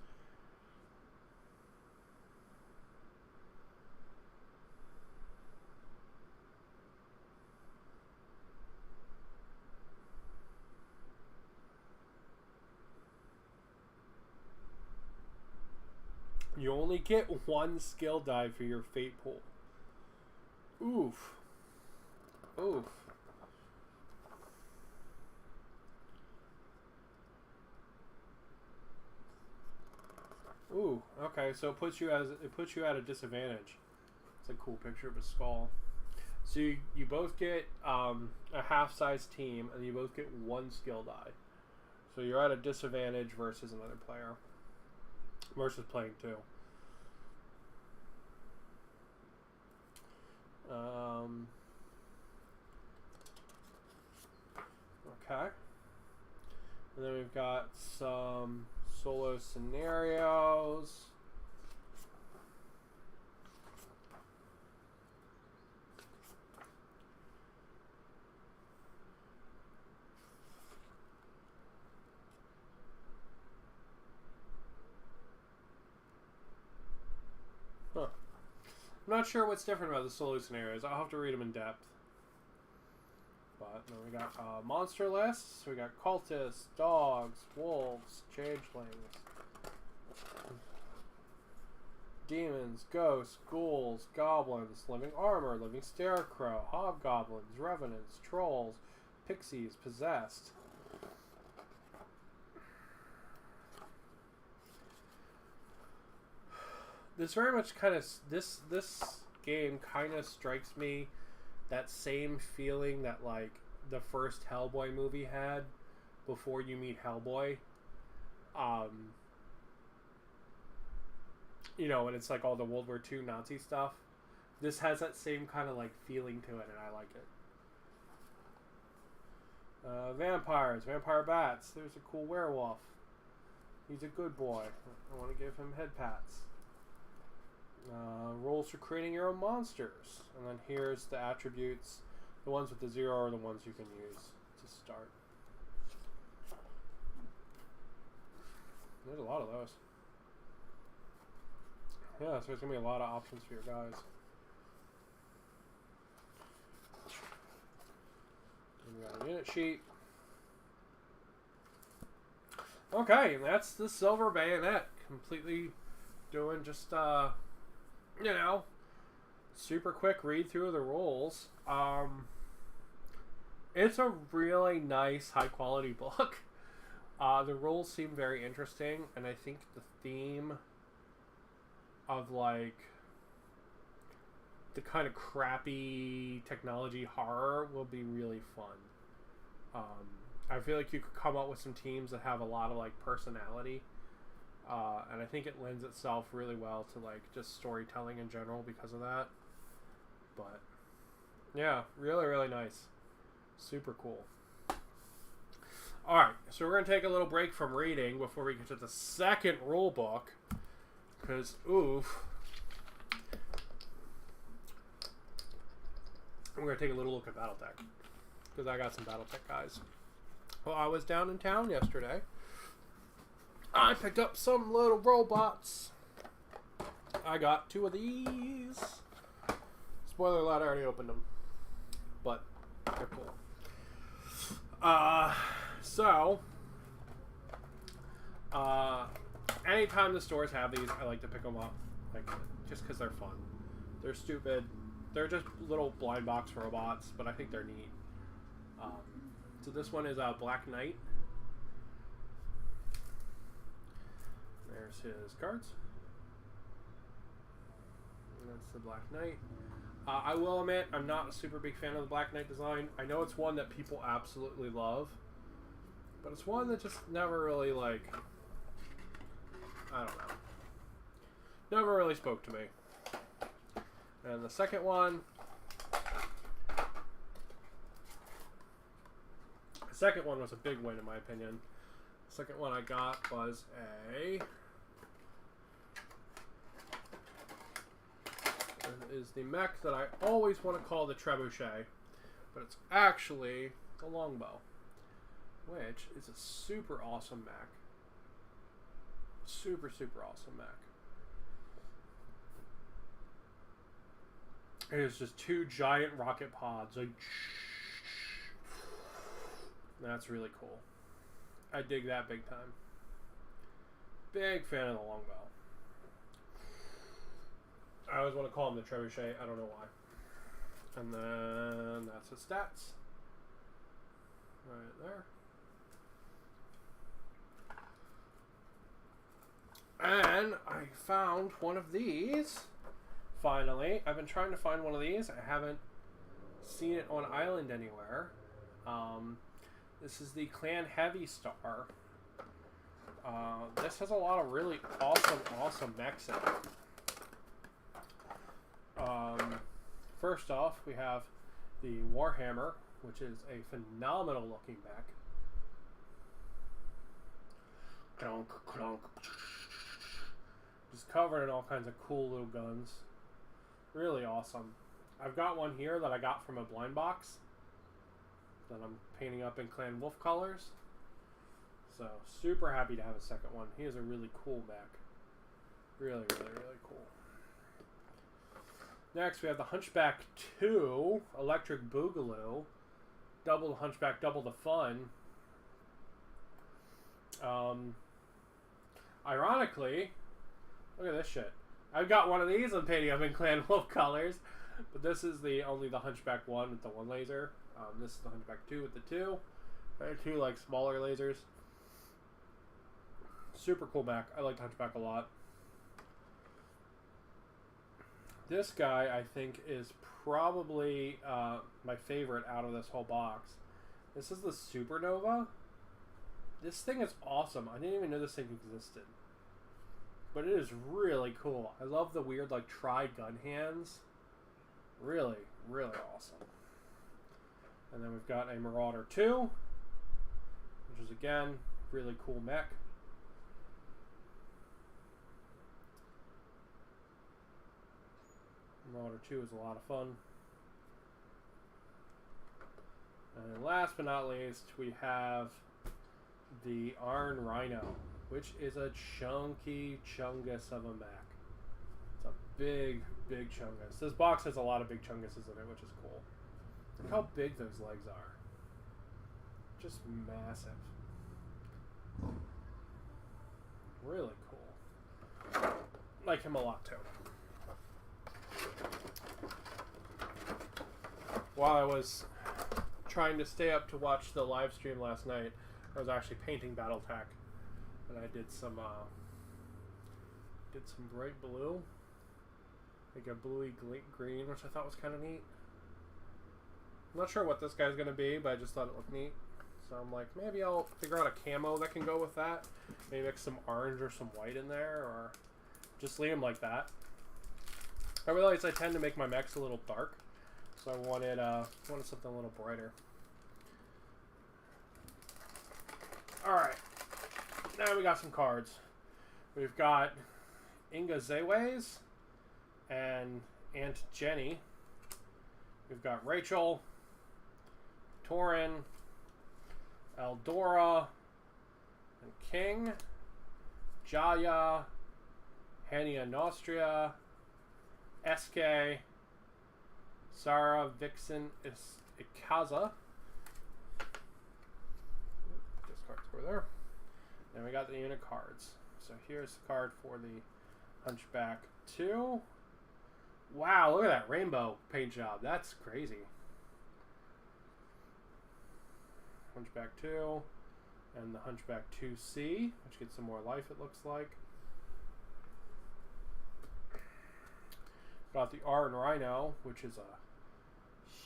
You only get 1 skill die for your fate pool. Oof. Oof. Ooh, okay, so it puts you at a disadvantage. It's a cool picture of a skull. So you both get a half-size team, and you both get 1 skill die. So you're at a disadvantage versus another player. Versus playing 2. Okay. And then we've got some solo scenarios. Huh. I'm not sure what's different about the solo scenarios. I'll have to read them in depth. But then we got monster lists. We got cultists, dogs, wolves, changelings, demons, ghosts, ghouls, goblins, living armor, living scarecrow, hobgoblins, revenants, trolls, pixies, possessed. This very much kind of this game kind of strikes me that same feeling that like the first Hellboy movie had, before you meet Hellboy. You know, and it's like all the World War II Nazi stuff. This has that same kind of like feeling to it, and I like it. Vampires, vampire bats. There's a cool werewolf. He's a good boy. I want to give him head pats. Rules for creating your own monsters. And then here's the attributes. The ones with the 0 are the ones you can use to start. There's a lot of those. Yeah, so there's going to be a lot of options for your guys. And we got a unit sheet. Okay, and that's the Silver Bayonet. Completely doing just, you know, super quick read through of the rules. It's a really nice, high quality book. The rules seem very interesting, and I think the theme of like the kind of crappy technology horror will be really fun. I feel like you could come up with some teams that have a lot of like personality, and I think it lends itself really well to like just storytelling in general because of that. But yeah, really, really nice. Super cool. Alright, so we're going to take a little break from reading before we get to the second rule book. Because, oof. We're going to take a little look at Battletech. Because I got some Battletech guys. Well, I was down in town yesterday. I picked up some little robots. I got 2 of these. Spoiler alert, I already opened them. But they're cool. So, anytime the stores have these, I like to pick them up, like, just because they're fun. They're stupid. They're just little blind box robots, but I think they're neat. So this one is Black Knight. There's his cards. And that's the Black Knight. I will admit, I'm not a super big fan of the Black Knight design. I know it's one that people absolutely love, but it's one that just never really, like, I don't know. Never really spoke to me. And the second one, was a big win in my opinion. The second one I got was is the mech that I always want to call the trebuchet, but it's actually the longbow, which is a super awesome mech. Super, super awesome mech. It is just 2 giant rocket pods. Like, that's really cool. I dig that big time. Big fan of the longbow. I always want to call him the trebuchet. I don't know why. And then that's his stats. Right there. And I found one of these. Finally. I've been trying to find one of these. I haven't seen it on Island anywhere. This is the Clan Heavy Star. This has a lot of really awesome mechs in it. First off, we have the Warhammer, which is a phenomenal looking mech. Clunk, clunk. Just covered in all kinds of cool little guns. Really awesome. I've got one here that I got from a blind box that I'm painting up in Clan Wolf colors. So, super happy to have a second one. He is a really cool mech. Really, really, really cool. Next, we have the Hunchback 2 Electric Boogaloo. Double the Hunchback, double the fun. Ironically, look at this shit. I've got one of these I'm painting up in Clan Wolf colors, but this is only the Hunchback 1 with the 1 laser. This is the Hunchback 2 with the 2. There are 2 like smaller lasers. Super cool mech. I like Hunchback a lot. This guy, I think, is probably my favorite out of this whole box. This is the Supernova. This thing is awesome. I didn't even know this thing existed. But it is really cool. I love the weird, like, tri-gun hands. Really, really awesome. And then we've got a Marauder 2, which is, again, really cool mech. Marauder 2 is a lot of fun. And last but not least, we have the Rhino, which is a chunky chungus of a mech. It's a big, big chungus. This box has a lot of big chunguses in it, which is cool. Look how big those legs are. Just massive. Really cool. Like him a lot, too. While I was trying to stay up to watch the live stream last night, I was actually painting Battletech, and I did some bright blue, like a bluey green, which I thought was kind of neat. I'm not sure what this guy's gonna be, but I just thought it looked neat. So I'm like, maybe I'll figure out a camo that can go with that. Maybe mix some orange or some white in there, or just leave him like that. I realize I tend to make my mechs a little dark, so I wanted something a little brighter. Alright, now we got some cards. We've got Inga Zeways and Aunt Jenny. We've got Rachel, Torin, Eldora, and King, Jaya, Hania Nostria, SK, Sarah, Vixen, Ikaza. Discards over there. Then we got the unit cards. So here's the card for the Hunchback 2. Wow, look at that rainbow paint job. That's crazy. Hunchback 2 and the Hunchback 2C, which gets some more life, it looks like. Got the Rhino, which is a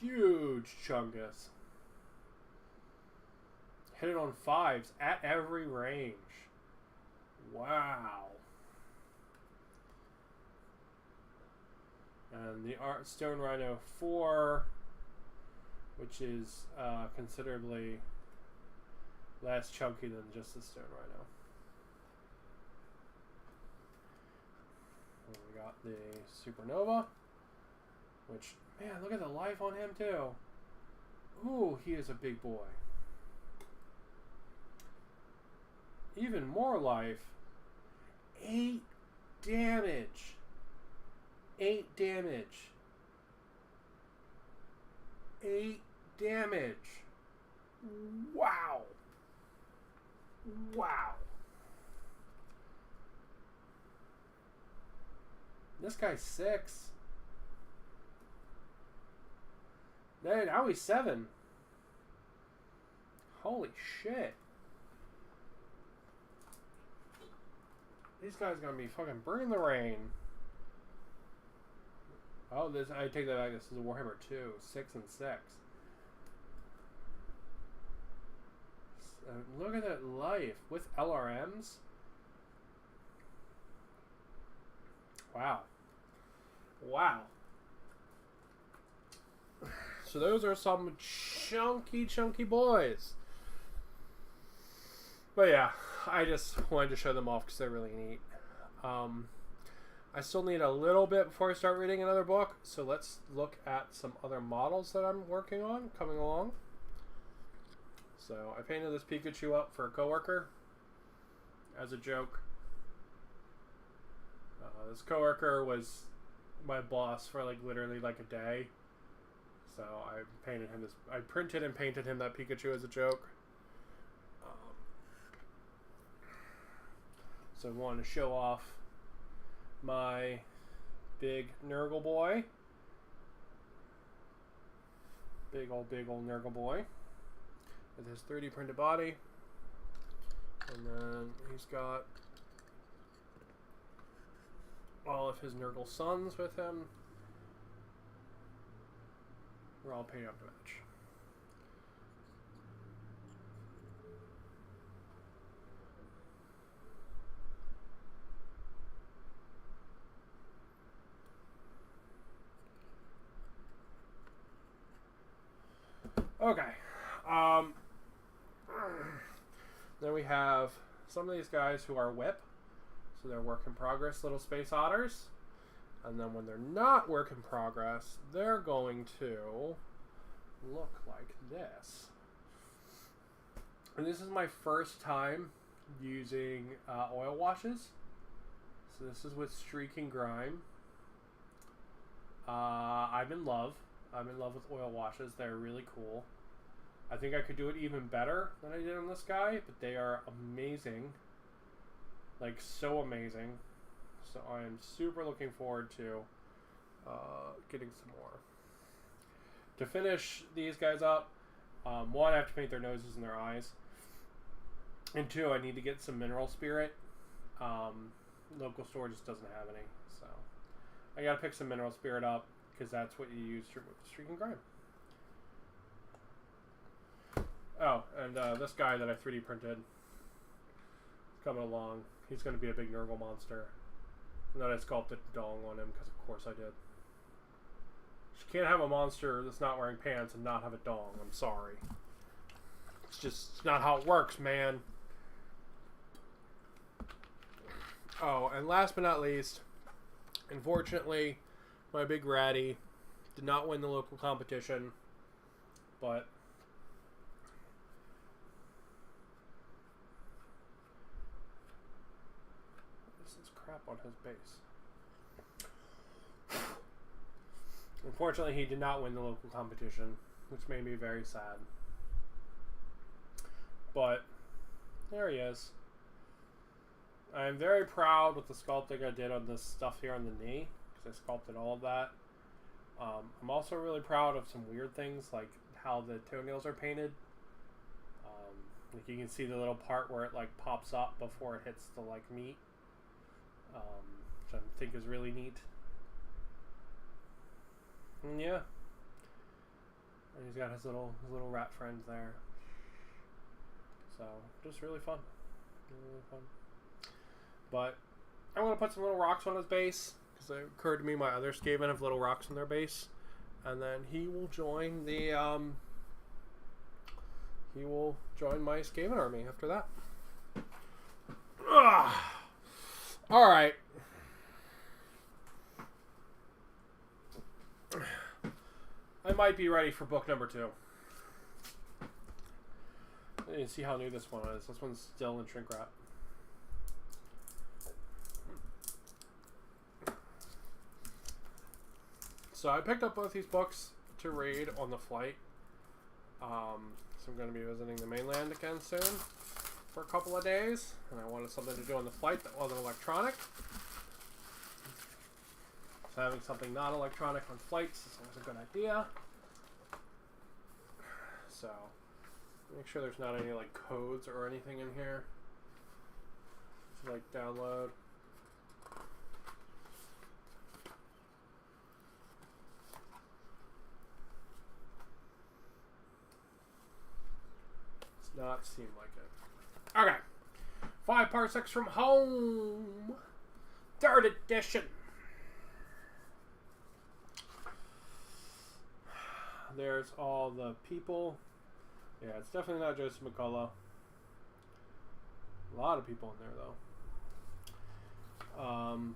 huge chungus. Hit it on 5s at every range. Wow. And the Stone Rhino 4, which is considerably less chunky than just the Stone Rhino. And we got the Supernova, which, man, look at the life on him too. Ooh, he is a big boy. Even more life. 8 damage. 8 damage. 8 damage. Wow. Wow. This guy's 6. Now he's 7. Holy shit. These guys are gonna be fucking bringing the rain. Oh, this, I take that back. This is a Warhammer 2, 6 and 6. Look at that life with LRMs. Wow. Wow. So those are some chunky boys. But yeah, I just wanted to show them off because they're really neat. I still need a little bit before I start reading another book, so let's look at some other models that I'm working on coming along. So I painted this Pikachu up for a coworker as a joke. This coworker was my boss for like literally like a day, so I painted him this. I printed and painted him that Pikachu as a joke. So I wanted to show off my big Nurgle boy. Big old Nurgle boy. With his 3D printed body. And then he's got all of his Nurgle sons with him. We're all painted up to match. Um, then we have some of these guys who are whip. So they're work in progress little space otters. And then when they're not work in progress, they're going to look like this. And this is my first time using oil washes. So this is with Streak and Grime. I'm in love. I'm in love with oil washes. They're really cool. I think I could do it even better than I did on this guy, but they are amazing. Like, so amazing. So I am super looking forward to getting some more. To finish these guys up, one, I have to paint their noses and their eyes. And two, I need to get some mineral spirit. Local store just doesn't have any. So I gotta pick some mineral spirit up, because that's what you use to remove the Streak and Grime. Oh, and this guy that I 3D printed is coming along. He's going to be a big Nurgle monster. And then I sculpted Dong on him, because of course I did. You can't have a monster that's not wearing pants and not have a dong. I'm sorry. It's just not how it works, man. Oh, and last but not least, unfortunately, my big ratty did not win the local competition, but this is crap on his base. Unfortunately, he did not win the local competition, which made me very sad. But there he is. I'm very proud with the sculpting I did on this stuff here on the knee, because I sculpted all of that. I'm also really proud of some weird things, like how the toenails are painted. Like you can see the little part where it like pops up before it hits the like meat, which I think is really neat. And yeah, and he's got his little rat friends there. So just really fun, really fun. But I'm gonna put some little rocks on his base, because it occurred to me my other Skaven have little rocks on their base, and then he will join the he will join my Skaven army after that. Ugh. All right. I might be ready for book number 2. I need to see how new this one is. This one's still in shrink wrap. So I picked up both these books to read on the flight. So I'm going to be visiting the mainland again soon for a couple of days. And I wanted something to do on the flight that wasn't electronic. So having something not electronic on flights is always a good idea. So make sure there's not any like codes or anything in here to like download. Does not seem like it. Okay. 5 Parsecs from Home. 3rd edition. There's all the people. Yeah, it's definitely not Joseph McCullough. A lot of people in there, though.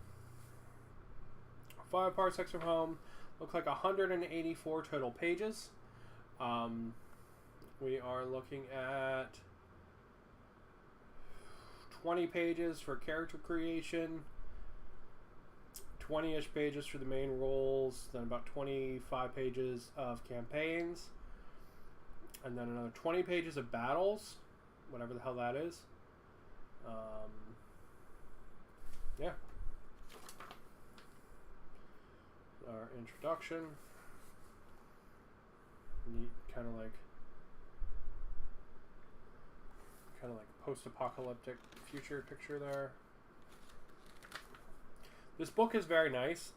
5 Parsecs from Home. Looks like 184 total pages. We are looking at 20 pages for character creation, 20-ish pages for the main roles, then about 25 pages of campaigns, and then another 20 pages of battles, whatever the hell that is. Yeah. Our introduction. Neat, kind of like post-apocalyptic future picture there. This book is very nice.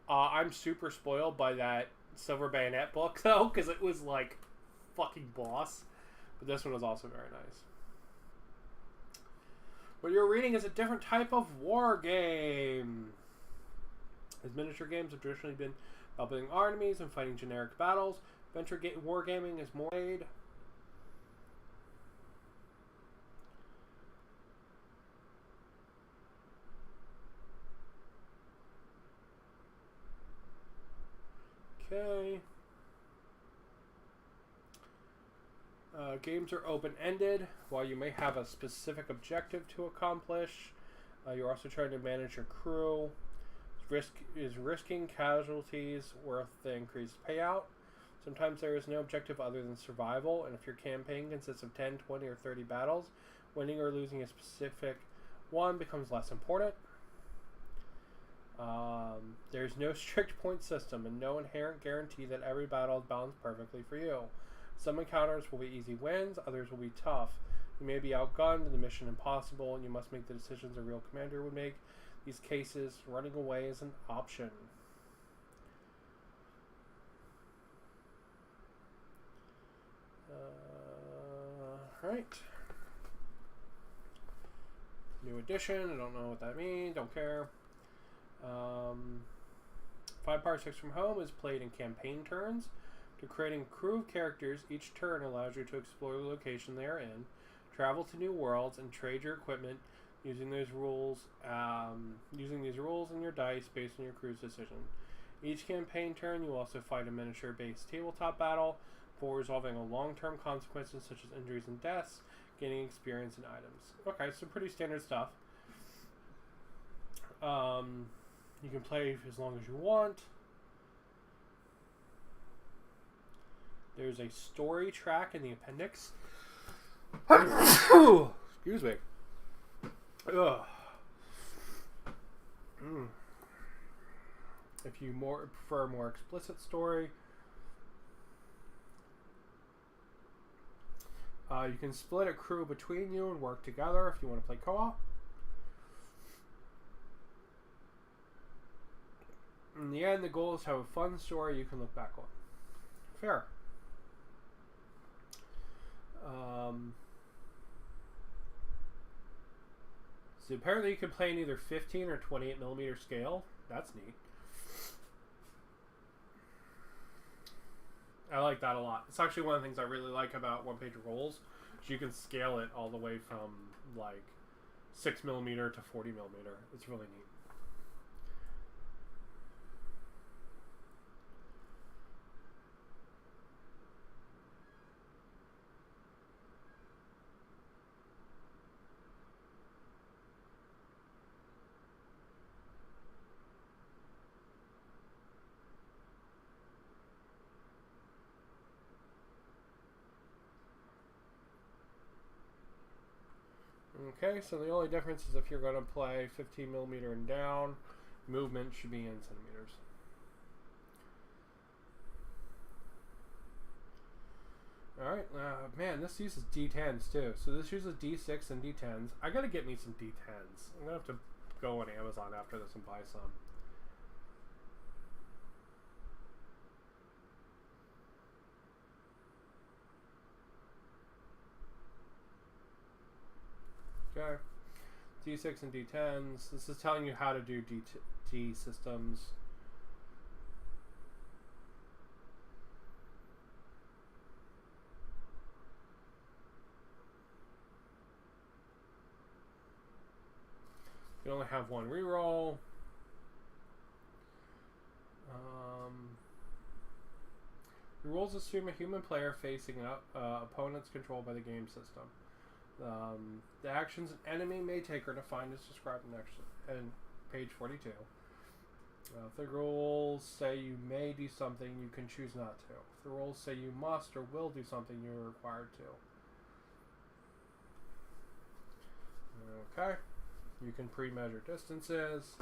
I'm super spoiled by that Silver Bayonet book, though, because it was like fucking boss. But this one is also very nice. What you're reading is a different type of war game. As miniature games have traditionally been about building armies and fighting generic battles, wargaming is more made. Games are open-ended. While you may have a specific objective to accomplish, you're also trying to manage your crew. Is risking casualties worth the increased payout? Sometimes there is no objective other than survival, and if your campaign consists of 10, 20, or 30 battles, winning or losing a specific one becomes less important. There's no strict point system and no inherent guarantee that every battle is balanced perfectly for you. Some encounters will be easy wins, others will be tough. You may be outgunned and the mission impossible, and you must make the decisions a real commander would make. In these cases, running away is an option. Right. New edition, I don't know what that means, don't care. 5 parsecs from home is played in campaign turns. To creating a crew of characters, each turn allows you to explore the location they are in, travel to new worlds, and trade your equipment using these rules and your dice based on your crew's decision. Each campaign turn, you will also fight a miniature-based tabletop battle for resolving a long-term consequences such as injuries and deaths, gaining experience and items. Okay, so pretty standard stuff. You can play as long as you want. There's a story track in the appendix. Excuse me. Ugh. If you prefer a more explicit story, you can split a crew between you and work together if you want to play co-op. In the end, the goal is to have a fun story you can look back on. Fair. So apparently you can play in either 15 or 28 millimeter scale. That's neat. I like that a lot. It's actually one of the things I really like about one-page rules. Is you can scale it all the way from like 6 millimeter to 40 millimeter. It's really neat. Okay, so the only difference is if you're going to play 15 millimeter and down, movement should be in centimeters. Alright, man, this uses D10s too. So this uses D6 and D10s. I gotta get me some D10s. I'm gonna have to go on Amazon after this and buy some. Okay, D6 and D10s. This is telling you how to do D systems. You only have one reroll. The rules assume a human player facing opponents controlled by the game system. The actions an enemy may take are defined as described in page 42. If the rules say you may do something, you can choose not to. If the rules say you must or will do something, you are required to. Okay. You can pre-measure distances.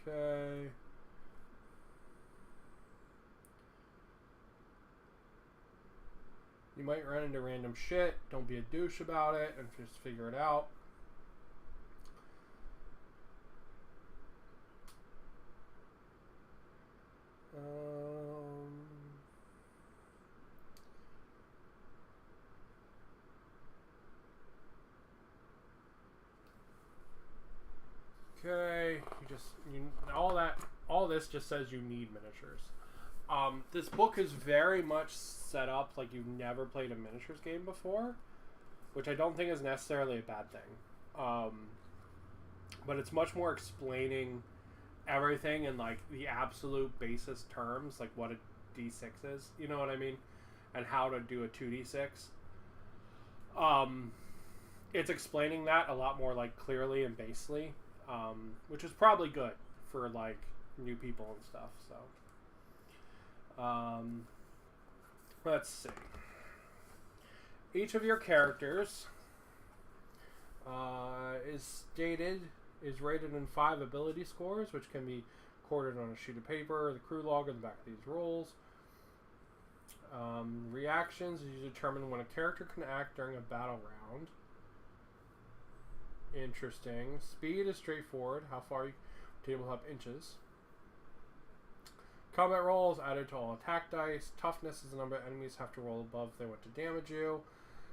Okay. You might run into random shit. Don't be a douche about it and just figure it out. Okay, all this just says you need miniatures. This book is very much set up like you've never played a miniatures game before, which I don't think is necessarily a bad thing. But it's much more explaining everything in like the absolute basis terms, like what a D6 is, you know what I mean, and how to do a 2D6. It's explaining that a lot more like clearly and basely, which is probably good for like new people and stuff. So, let's see. Each of your characters is rated in 5 ability scores, which can be recorded on a sheet of paper, the crew log, or the back of these rolls. Reactions is you determine when a character can act during a battle round. Interesting. Speed is straightforward. How far you table up inches. Combat rolls added to all attack dice. Toughness is the number of enemies have to roll above if they want to damage you.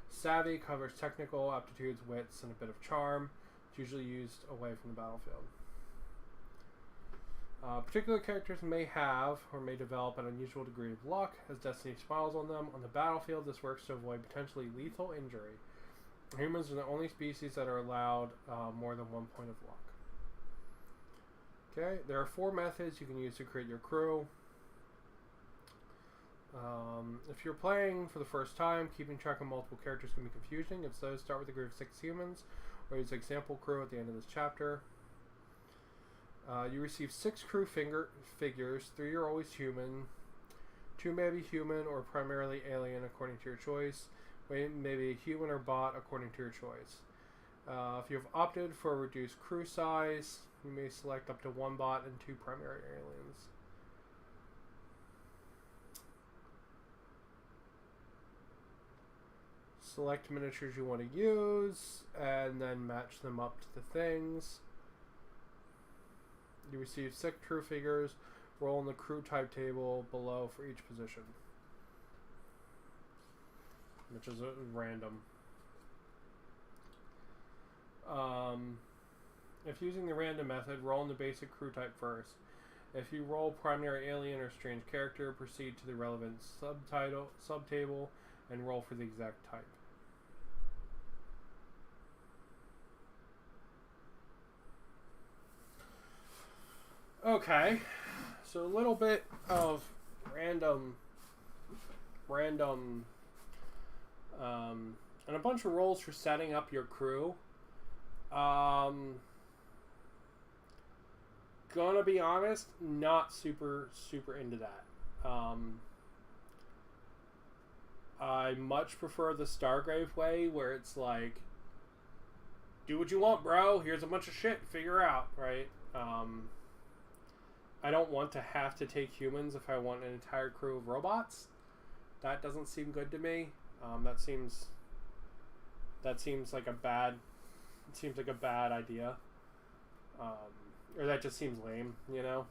Savvy covers technical aptitudes, wits, and a bit of charm. It's usually used away from the battlefield. Particular characters may have or may develop an unusual degree of luck as destiny smiles on them. On the battlefield, this works to avoid potentially lethal injury. Humans are the only species that are allowed more than 1 point of luck. Okay, there are 4 methods you can use to create your crew. If you're playing for the first time, keeping track of multiple characters can be confusing. If so, start with a group of 6 humans, or use example crew at the end of this chapter. You receive 6 crew figures. 3 are always human. 2 may be human or primarily alien according to your choice. Maybe human or bot according to your choice. If you have opted for a reduced crew size, you may select up to 1 bot and 2 primary aliens. Select miniatures you want to use, and then match them up to the things. You receive 6 crew figures. Roll in the crew type table below for each position, which is random. If using the random method, roll in the basic crew type first. If you roll primary alien or strange character, proceed to the relevant subtable and roll for the exact type. Okay, so a little bit of random, and a bunch of rolls for setting up your crew. Gonna be honest, not super into that. I much prefer the Stargrave way, where it's like, do what you want, bro. Here's a bunch of shit. Figure out, right? I don't want to have to take humans if I want an entire crew of robots. That doesn't seem good to me. That seems like a bad. It seems like a bad idea. Or that just seems lame, you know.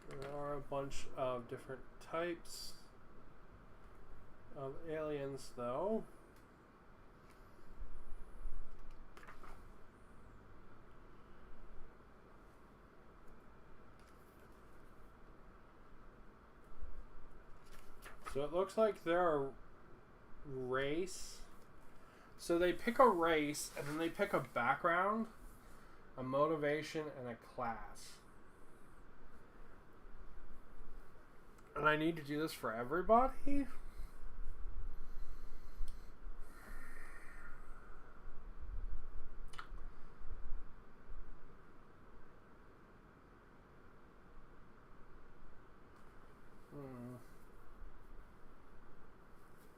There are a bunch of different types of aliens, though. So it looks like they're a race. So they pick a race, and then they pick a background, a motivation, and a class. And I need to do this for everybody?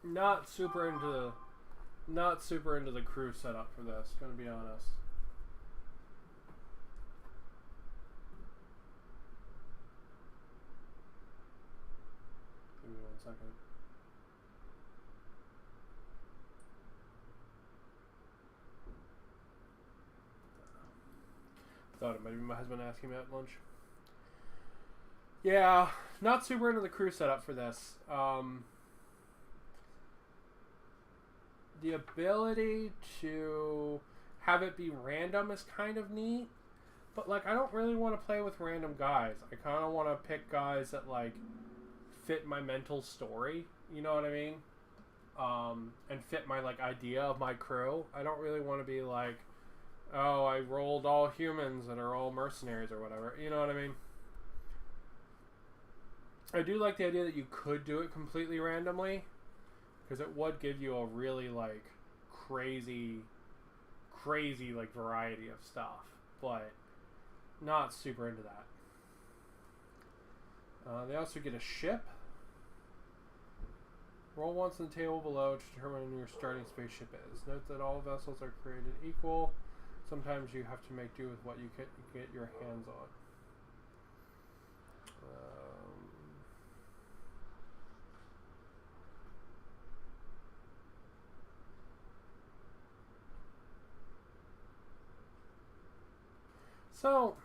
Not super into the crew setup for this, gonna be honest. Give me 1 second. Thought it might be my husband asking me at lunch. Yeah, not super into the crew setup for this. The ability to have it be random is kind of neat, But, like, I don't really want to play with random guys. I kind of want to pick guys that, like, fit my mental story. You know what I mean? And fit my, like, idea of my crew. I don't really want to be like, oh, I rolled all humans that are all mercenaries or whatever. You know what I mean? I do like the idea that you could do it completely randomly. Because it would give you a really, like, crazy, like, variety of stuff. But not super into that. They also get a ship. Roll once on the table below to determine when your starting spaceship is. Note that all vessels are created equal. Sometimes you have to make do with what you get your hands on. So,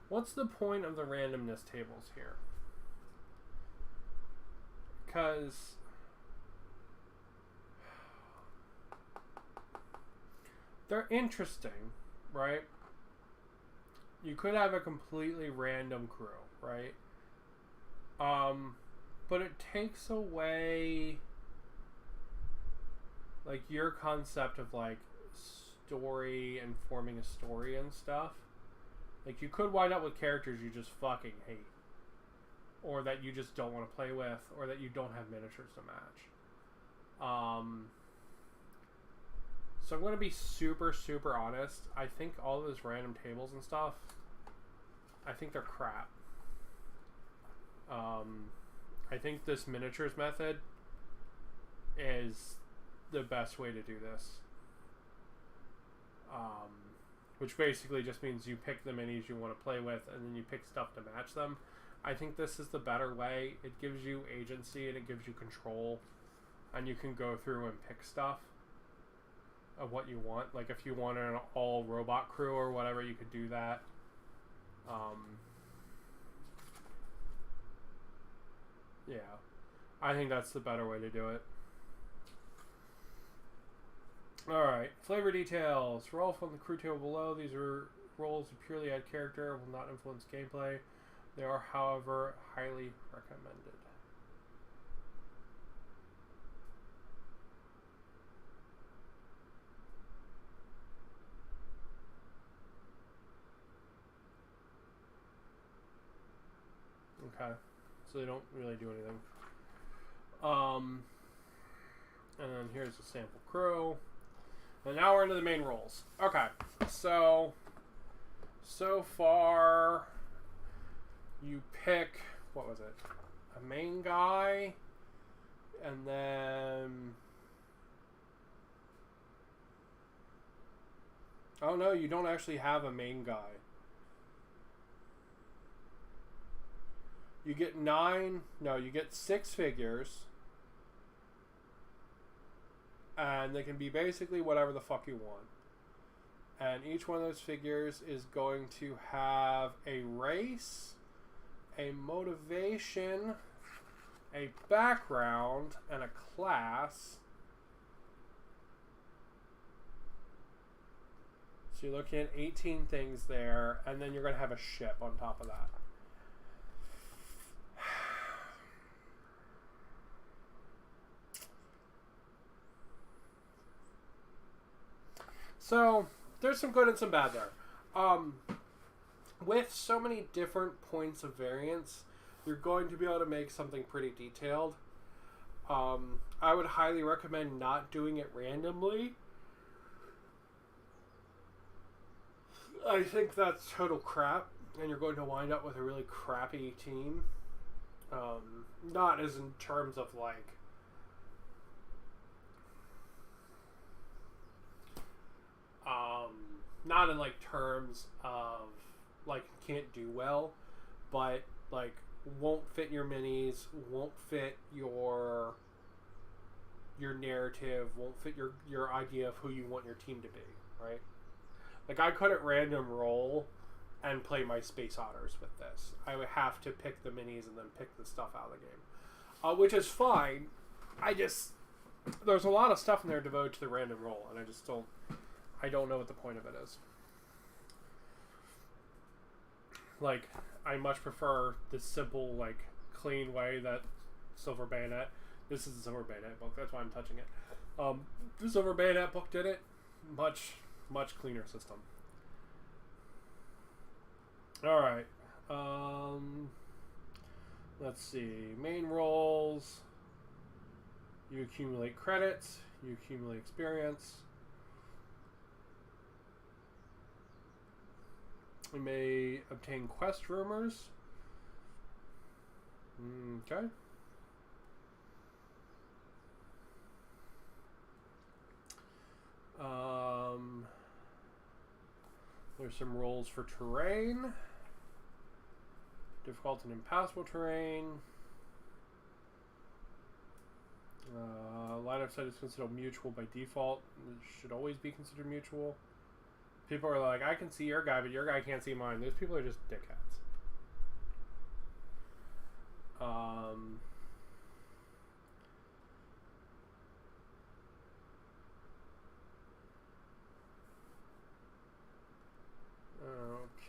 what's the point of the randomness tables here? Because they're interesting, right? You could have a completely random crew, right? But it takes away, like, your concept of, like, story and forming a story and stuff. Like, you could wind up with characters you just fucking hate. Or that you just don't want to play with. Or that you don't have miniatures to match. So I'm going to be super, super honest. I think all those random tables and stuff, I think they're crap. I think this miniatures method is the best way to do this. Which basically just means you pick the minis you want to play with and then you pick stuff to match them. I think this is the better way. It gives you agency and it gives you control, and you can go through and pick stuff of what you want. Like if you want an all robot crew or whatever, you could do that. Yeah, I think that's the better way to do it. Alright, flavor details. Roll from the crew table below. These are rolls to purely add character, will not influence gameplay. They are, however, highly recommended. Okay, so they don't really do anything. And then here's a sample crew. And now we're into the main roles. Okay, so far you pick, what was it? A main guy, and then, oh no, you don't actually have a main guy. You get you get 6 figures. And they can be basically whatever the fuck you want. And each one of those figures is going to have a race, a motivation, a background, and a class. So you're looking at 18 things there, and then you're going to have a ship on top of that. So, there's some good and some bad there. With so many different points of variance, you're going to be able to make something pretty detailed. I would highly recommend not doing it randomly. I think that's total crap, and you're going to wind up with a really crappy team. Not as in terms of, like, not in, like, terms of, like, can't do well, but, like, won't fit your minis, won't fit your narrative, won't fit your idea of who you want your team to be, right? Like, I couldn't random roll and play my Space Otters with this. I would have to pick the minis and then pick the stuff out of the game. Which is fine. there's a lot of stuff in there devoted to the random roll, and I don't know what the point of it is. Like, I much prefer this simple, like, clean way that Silver Bayonet. This is the Silver Bayonet book. That's why I'm touching it. The Silver Bayonet book did it. Much cleaner system. All right. Let's see. Main roles. You accumulate credits. You accumulate experience. You may obtain quest rumors. Okay. There's some roles for terrain. Difficult and impassable terrain. Line of sight is considered mutual by default. It should always be considered mutual. People are like, I can see your guy, but your guy can't see mine. Those people are just dickheads.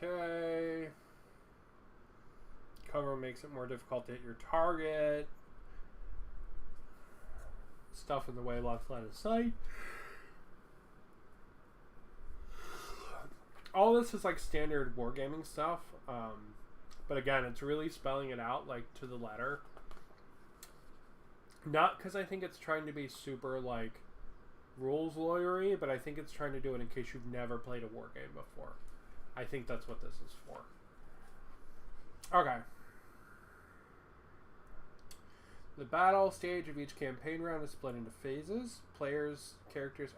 Okay. Cover makes it more difficult to hit your target. Stuff in the way blocks line of sight. All this is like standard wargaming stuff, but again, it's really spelling it out like to the letter. Not because I think it's trying to be super like rules lawyery, but I think it's trying to do it in case you've never played a war game before. I think that's what this is for. Okay. The battle stage of each campaign round is split into phases. Characters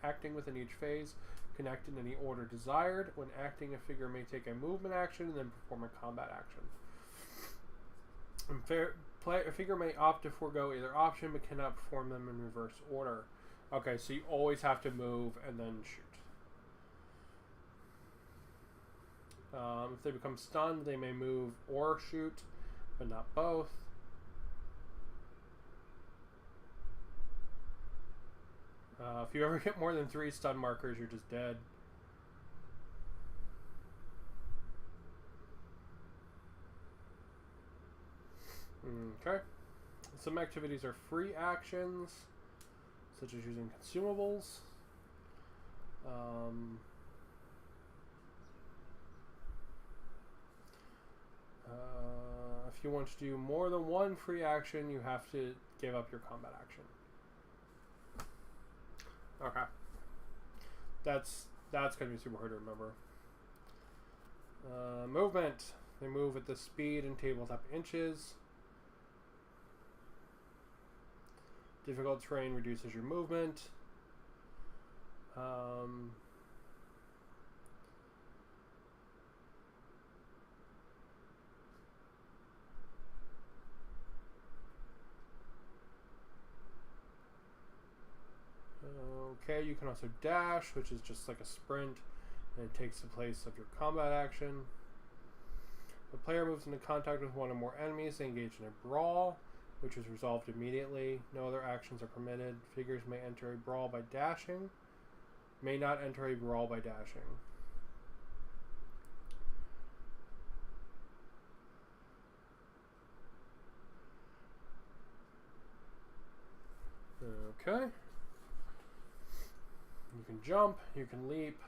acting within each phase connect in any order desired. When acting, a figure may take a movement action and then perform a combat action. A figure may opt to forego either option but cannot perform them in reverse order. Okay, so you always have to move and then shoot. If they become stunned, they may move or shoot, but not both. If you ever get more than 3 stun markers, you're just dead. Okay. Some activities are free actions, such as using consumables. If you want to do more than one free action, you have to give up your combat action. Okay. That's going to be super hard to remember. Movement. They move at the speed in tabletop inches. Difficult terrain reduces your movement. Okay, you can also dash, which is just like a sprint, and it takes the place of your combat action. The player moves into contact with one or more enemies. They engage in a brawl, which is resolved immediately. No other actions are permitted. Figures may enter a brawl by dashing. May not enter a brawl by dashing. Okay. You can jump, you can leap.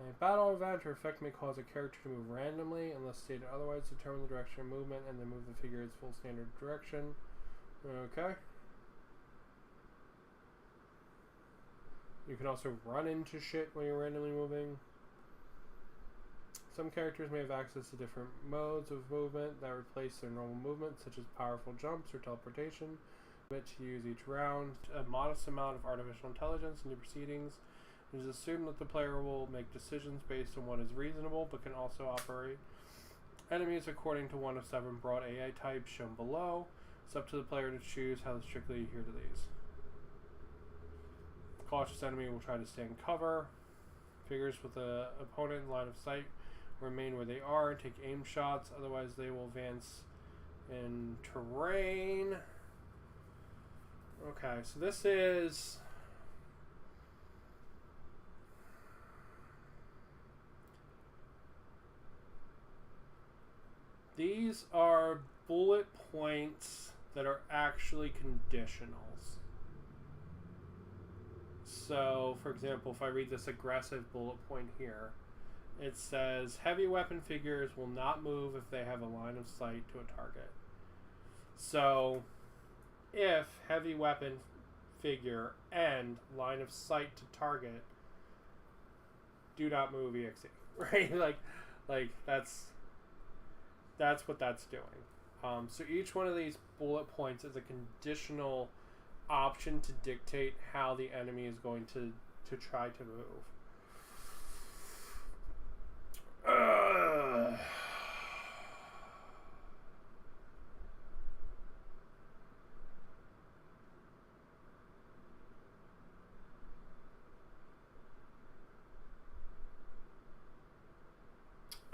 A battle event or effect may cause a character to move randomly, unless stated otherwise. Determine the direction of movement and then move the figure its full standard direction. Okay. You can also run into shit when you're randomly moving. Some characters may have access to different modes of movement that replace their normal movement, such as powerful jumps or teleportation. To use each round. A modest amount of artificial intelligence in the proceedings. It is assumed that the player will make decisions based on what is reasonable, but can also operate enemies according to one of 7 broad AI types shown below. It's up to the player to choose how to strictly adhere to these. Cautious enemy will try to stay in cover. Figures with the opponent in line of sight remain where they are and take aim shots, otherwise they will advance in terrain. Okay, so this is... These are bullet points that are actually conditionals. So, for example, if I read this aggressive bullet point here, it says, heavy weapon figures will not move if they have a line of sight to a target. So, if heavy weapon figure and line of sight to target, do not move EXE, right? like that's what that's doing. So each one of these bullet points is a conditional option to dictate how the enemy is going to try to move.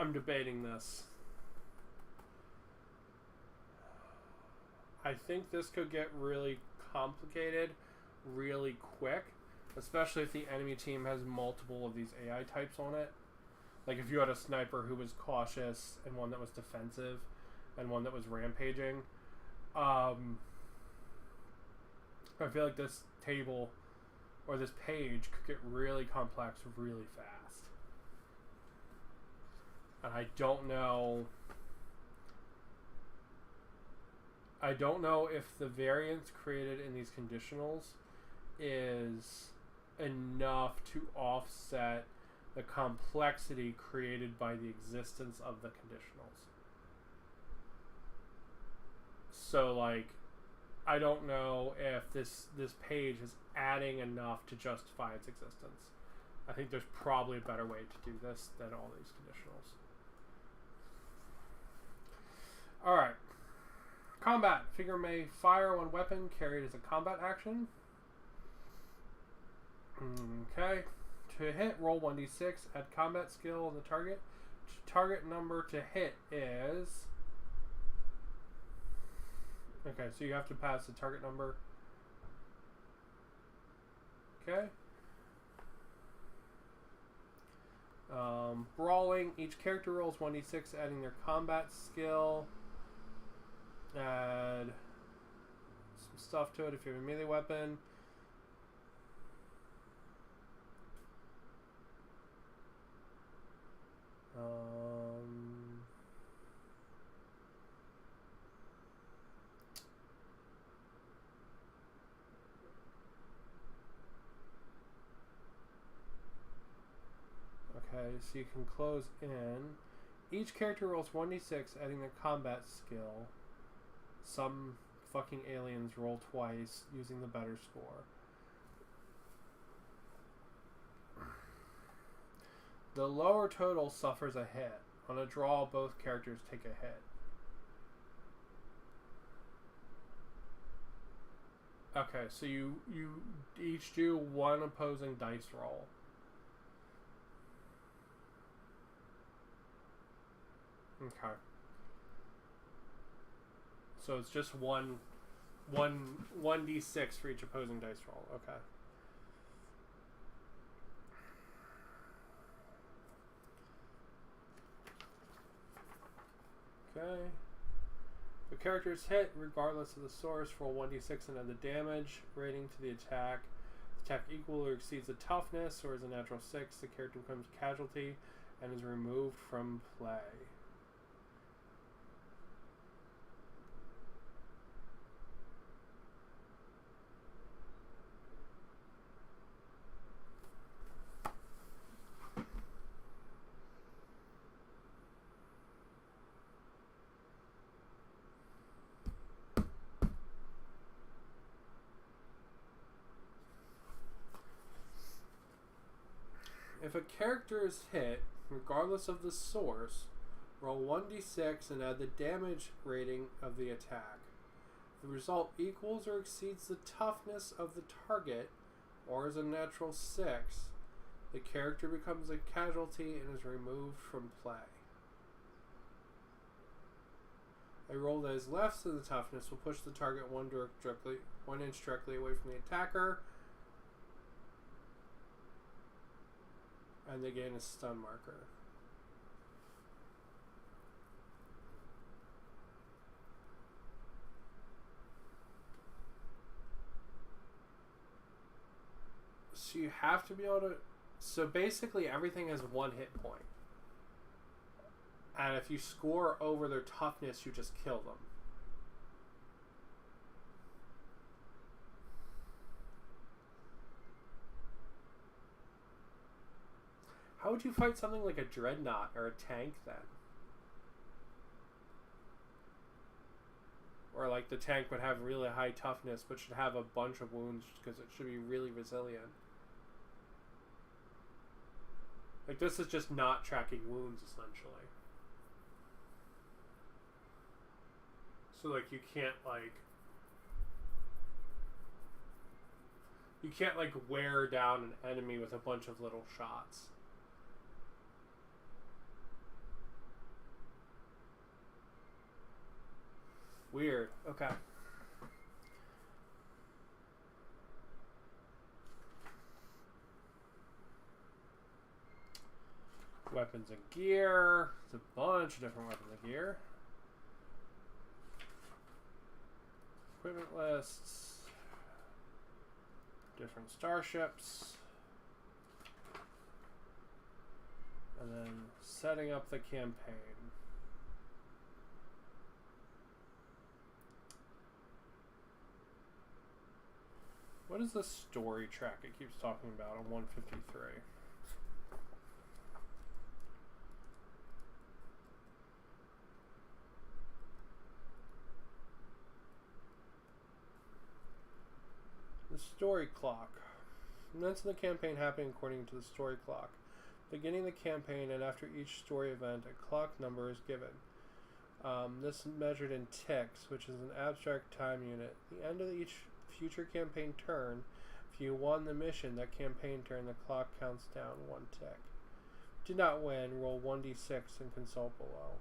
I'm debating this. I think this could get really complicated really quick, especially if the enemy team has multiple of these AI types on it. Like if you had a sniper who was cautious and one that was defensive and one that was rampaging. I feel like this table or this page could get really complex really fast. And I don't know if the variance created in these conditionals is enough to offset the complexity created by the existence of the conditionals. So, like, I don't know if this page is adding enough to justify its existence. I think there's probably a better way to do this than all these conditionals. Alright. Combat. Figure may fire one weapon carried as a combat action. Okay. To hit, roll 1d6. Add combat skill on the target. Target number to hit is... Okay, so you have to pass the target number. Okay. Brawling. Each character rolls 1d6, adding their combat skill. Add some stuff to it if you have a melee weapon. Okay, so you can close in. Each character rolls 1d6, adding their combat skill. Some fucking aliens roll twice, using the better score. The lower total suffers a hit. On a draw, both characters take a hit. Okay, so you each do one opposing dice roll. Okay. So it's just one d6 for each opposing dice roll. Okay. Okay. The character's hit, regardless of the source, roll 1d6 and add the damage rating to the attack. The attack equal or exceeds the toughness, or is a natural 6, the character becomes casualty and is removed from play. If a character is hit, regardless of the source, roll 1d6 and add the damage rating of the attack. If the result equals or exceeds the toughness of the target, or is a natural 6, the character becomes a casualty and is removed from play. A roll that is less than the toughness will push the target one directly 1 inch directly away from the attacker. And they gain a stun marker. So you have to be able to... So basically everything has 1 hit point. And if you score over their toughness, you just kill them. How would you fight something like a dreadnought or a tank then? Or like the tank would have really high toughness but should have a bunch of wounds because it should be really resilient. Like this is just not tracking wounds essentially. So like you can't wear down an enemy with a bunch of little shots. Weird. Okay. Weapons and gear. It's a bunch of different weapons and gear. Equipment lists. Different starships. And then setting up the campaign. What is the story track it keeps talking about on 153? The story clock. Events in the campaign happening according to the story clock. Beginning the campaign and after each story event, a clock number is given. This is measured in ticks, which is an abstract time unit. At the end of each future campaign turn, if you won the mission that campaign turn, the clock counts down 1 tick. Did not win, roll 1d6 and consult below.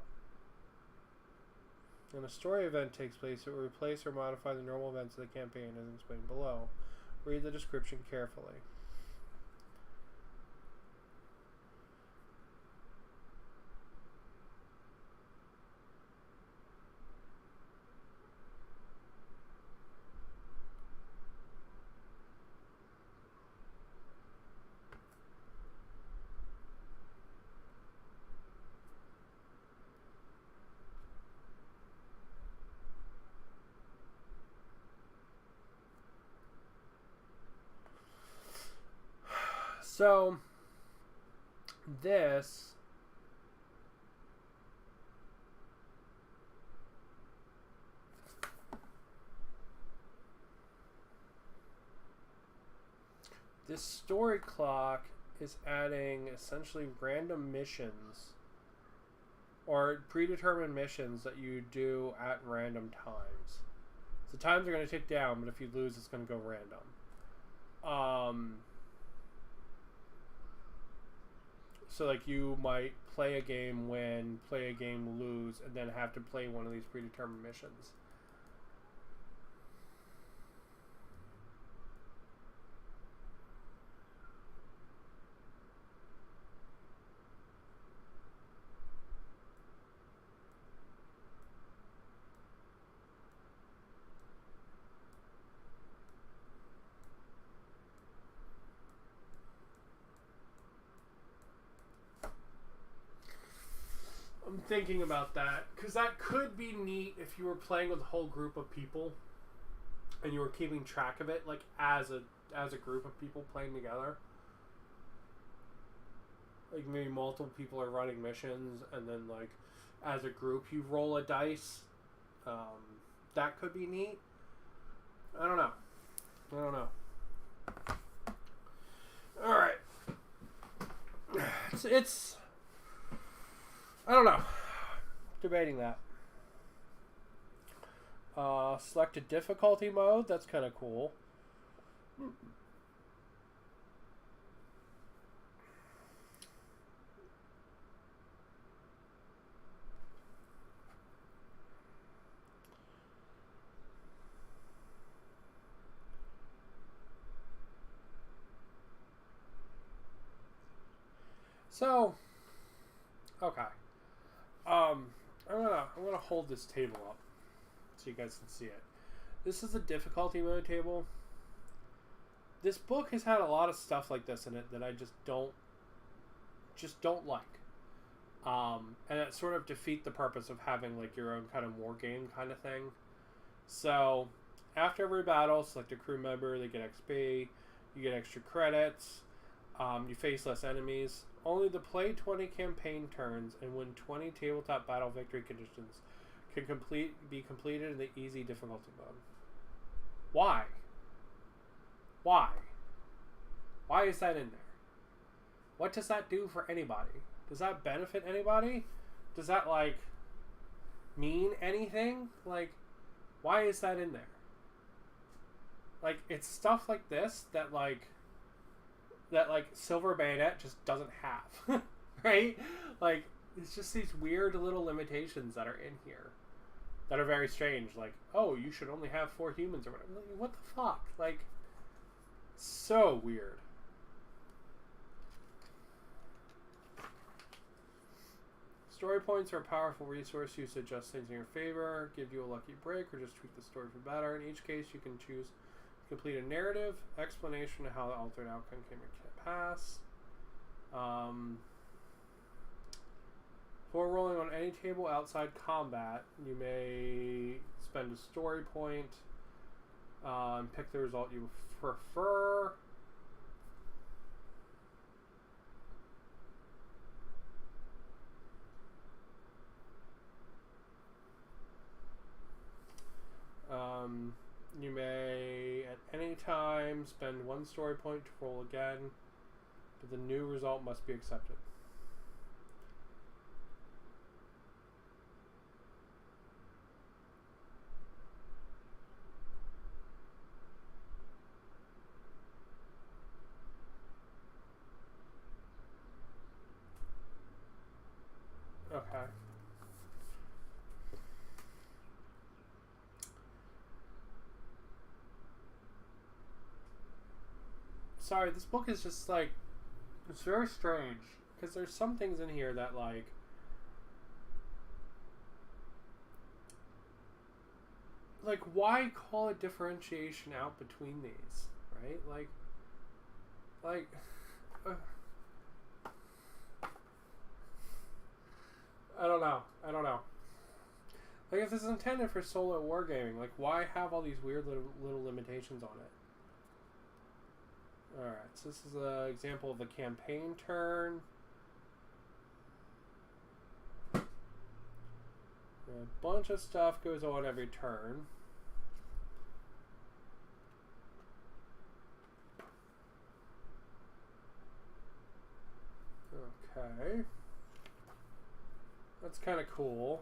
When a story event takes place, it will replace or modify the normal events of the campaign as explained below. Read the description carefully. So, this story clock is adding essentially random missions or predetermined missions that you do at random times. So times are going to tick down, but if you lose, it's going to go random. So, like, you might play a game win, play a game lose, and then have to play one of these predetermined missions. I'm thinking about that because that could be neat if you were playing with a whole group of people and you were keeping track of it, like as a group of people playing together. Like maybe multiple people are running missions, and then like as a group you roll a dice. That could be neat. I don't know. All right. It's I don't know. Debating that. Select a difficulty mode. That's kind of cool. So, okay. I'm gonna hold this table up so you guys can see it. This is a difficulty mode table. This book has had a lot of stuff like this in it that I just don't like. And it sort of defeat the purpose of having like your own kind of war game kind of thing. So, after every battle, select a crew member, they get XP, you get extra credits, you face less enemies. Only the play 20 campaign turns and win 20 tabletop battle victory conditions can be completed in the easy difficulty mode. Why? Why? Why is that in there? What does that do for anybody? Does that benefit anybody? Does that, like, mean anything? Like, why is that in there? Like, it's stuff like this that, like, Silver Bayonet just doesn't have. Right? Like, it's just these weird little limitations that are in here that are very strange. Like, oh, you should only have 4 humans or whatever. Like, what the fuck? Like, so weird. Story points are a powerful resource used to adjust things in your favor, give you a lucky break, or just tweak the story for better. In each case, you can choose to complete a narrative, explanation of how the altered outcome came to pass. For rolling on any table outside combat, you may spend a story point, and pick the result you prefer. You may at any time spend 1 story point to roll again, but the new result must be accepted. Okay. Sorry, this book is just like, it's very strange because there's some things in here that like why call a differentiation out between these, right? I don't know. Like, if this is intended for solo wargaming, like, why have all these weird little limitations on it? Alright, so this is an example of the campaign turn. A bunch of stuff goes on every turn. Okay. That's kind of cool.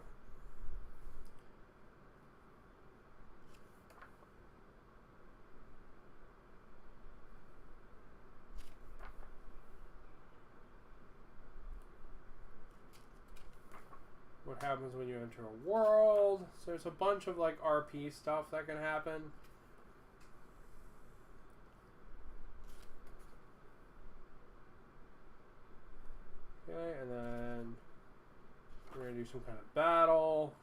What happens when you enter a world? So there's a bunch of like RP stuff that can happen. Okay, and then we're going to do some kind of battle.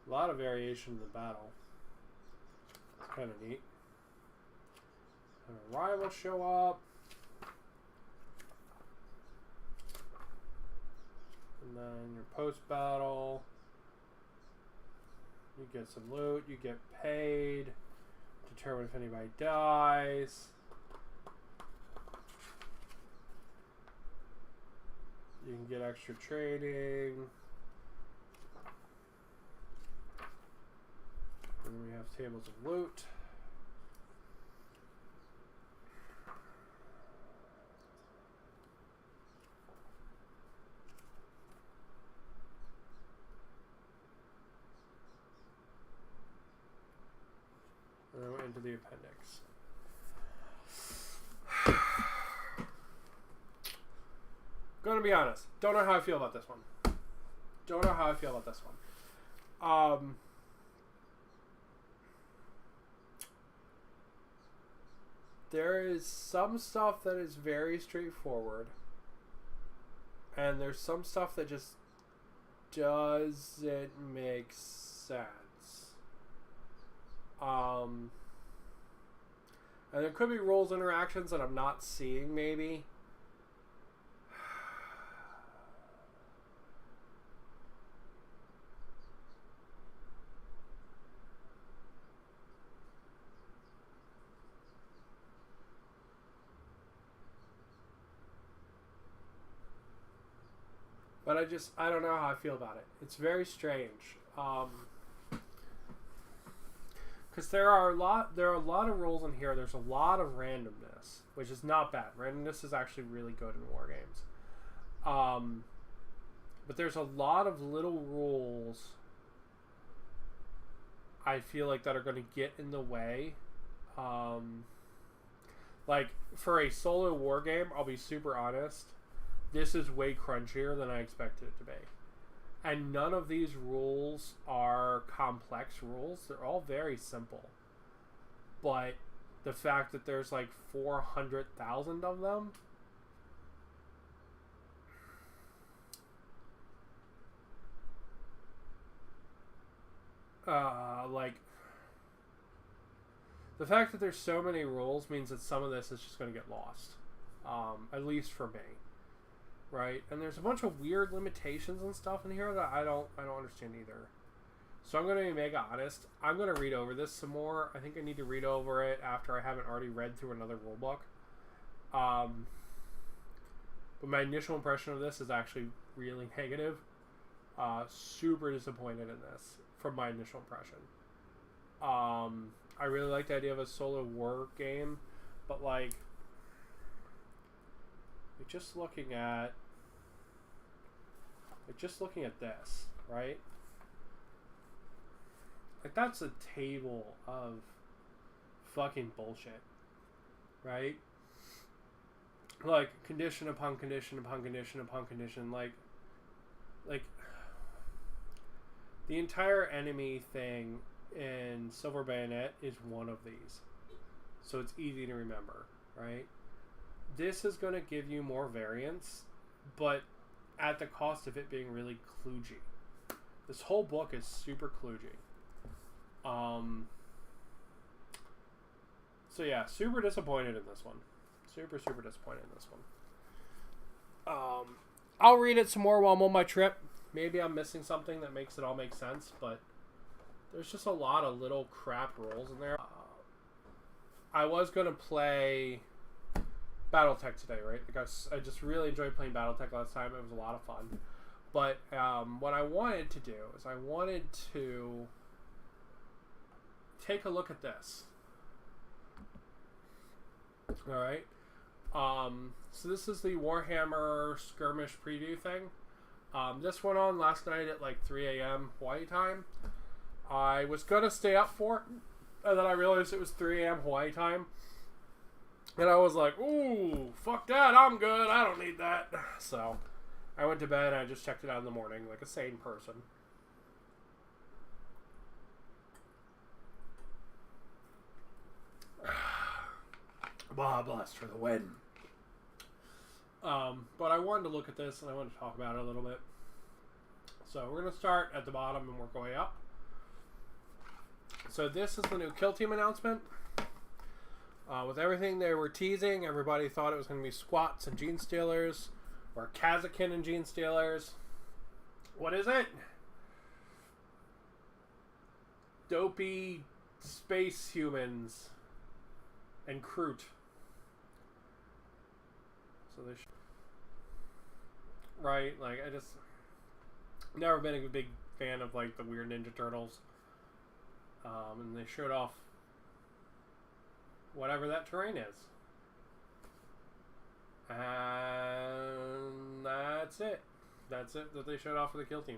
A lot of variation in the battle. It's kind of neat. And a rival show up. And then your post-battle. You get some loot. You get paid. Determine if anybody dies. You can get extra trading. And then we have tables of loot. And then we're into the appendix. Gonna be honest, don't know how I feel about this one. Don't know how I feel about this one. there is some stuff that is very straightforward, and there's some stuff that just doesn't make sense. And there could be rules interactions that I'm not seeing, maybe. But I don't know how I feel about it. It's very strange. Because there are a lot of rules in here. There's a lot of randomness, which is not bad. Randomness is actually really good in war games. But there's a lot of little rules I feel like that are going to get in the way. Like for a solo war game, I'll be super honest. This is way crunchier than I expected it to be. And none of these rules are complex rules. They're all very simple. But the fact that there's like 400,000 of them, like the fact that there's so many rules means that some of this is just going to get lost. At least for me. Right? And there's a bunch of weird limitations and stuff in here that I don't understand either. So I'm going to be mega honest. I'm going to read over this some more. I think I need to read over it after I haven't already read through another rulebook. But my initial impression of this is actually really negative. Super disappointed in this from my initial impression. I really like the idea of a solo war game, but like, just looking at this, right? Like, that's a table of fucking bullshit, right? Like, condition upon condition upon condition upon condition, like the entire enemy thing in Silver Bayonet is one of these, so it's easy to remember, right? This is going to give you more variance, but at the cost of it being really kludgy. This whole book is super kludgy. So yeah, super disappointed in this one. Super disappointed in this one. I'll read it some more while I'm on my trip. Maybe I'm missing something that makes it all make sense, but there's just a lot of little crap rules in there. I was going to play Battletech today, right? Like I just really enjoyed playing Battletech last time. It was a lot of fun. But what I wanted to do is I wanted to take a look at this. Alright. So this is the Warhammer Skirmish preview thing. This went on last night at like 3 a.m. Hawaii time. I was going to stay up for it, and then I realized it was 3 a.m. Hawaii time. And I was like, ooh, fuck that, I'm good, I don't need that. So, I went to bed and I just checked it out in the morning like a sane person. Blah, blast for the win. But I wanted to look at this and I wanted to talk about it a little bit. So, we're going to start at the bottom and work our way up. So, this is the new Kill Team announcement. With everything they were teasing, everybody thought it was going to be Squats and Gene Stealers, or Kazakin and Gene Stealers. What is it? Dopey space humans and Kroot. So they right, like, I just never been a big fan of like the weird Ninja Turtles. And they showed off whatever that terrain is. And that's it. That's it that they showed off for the Kill Team.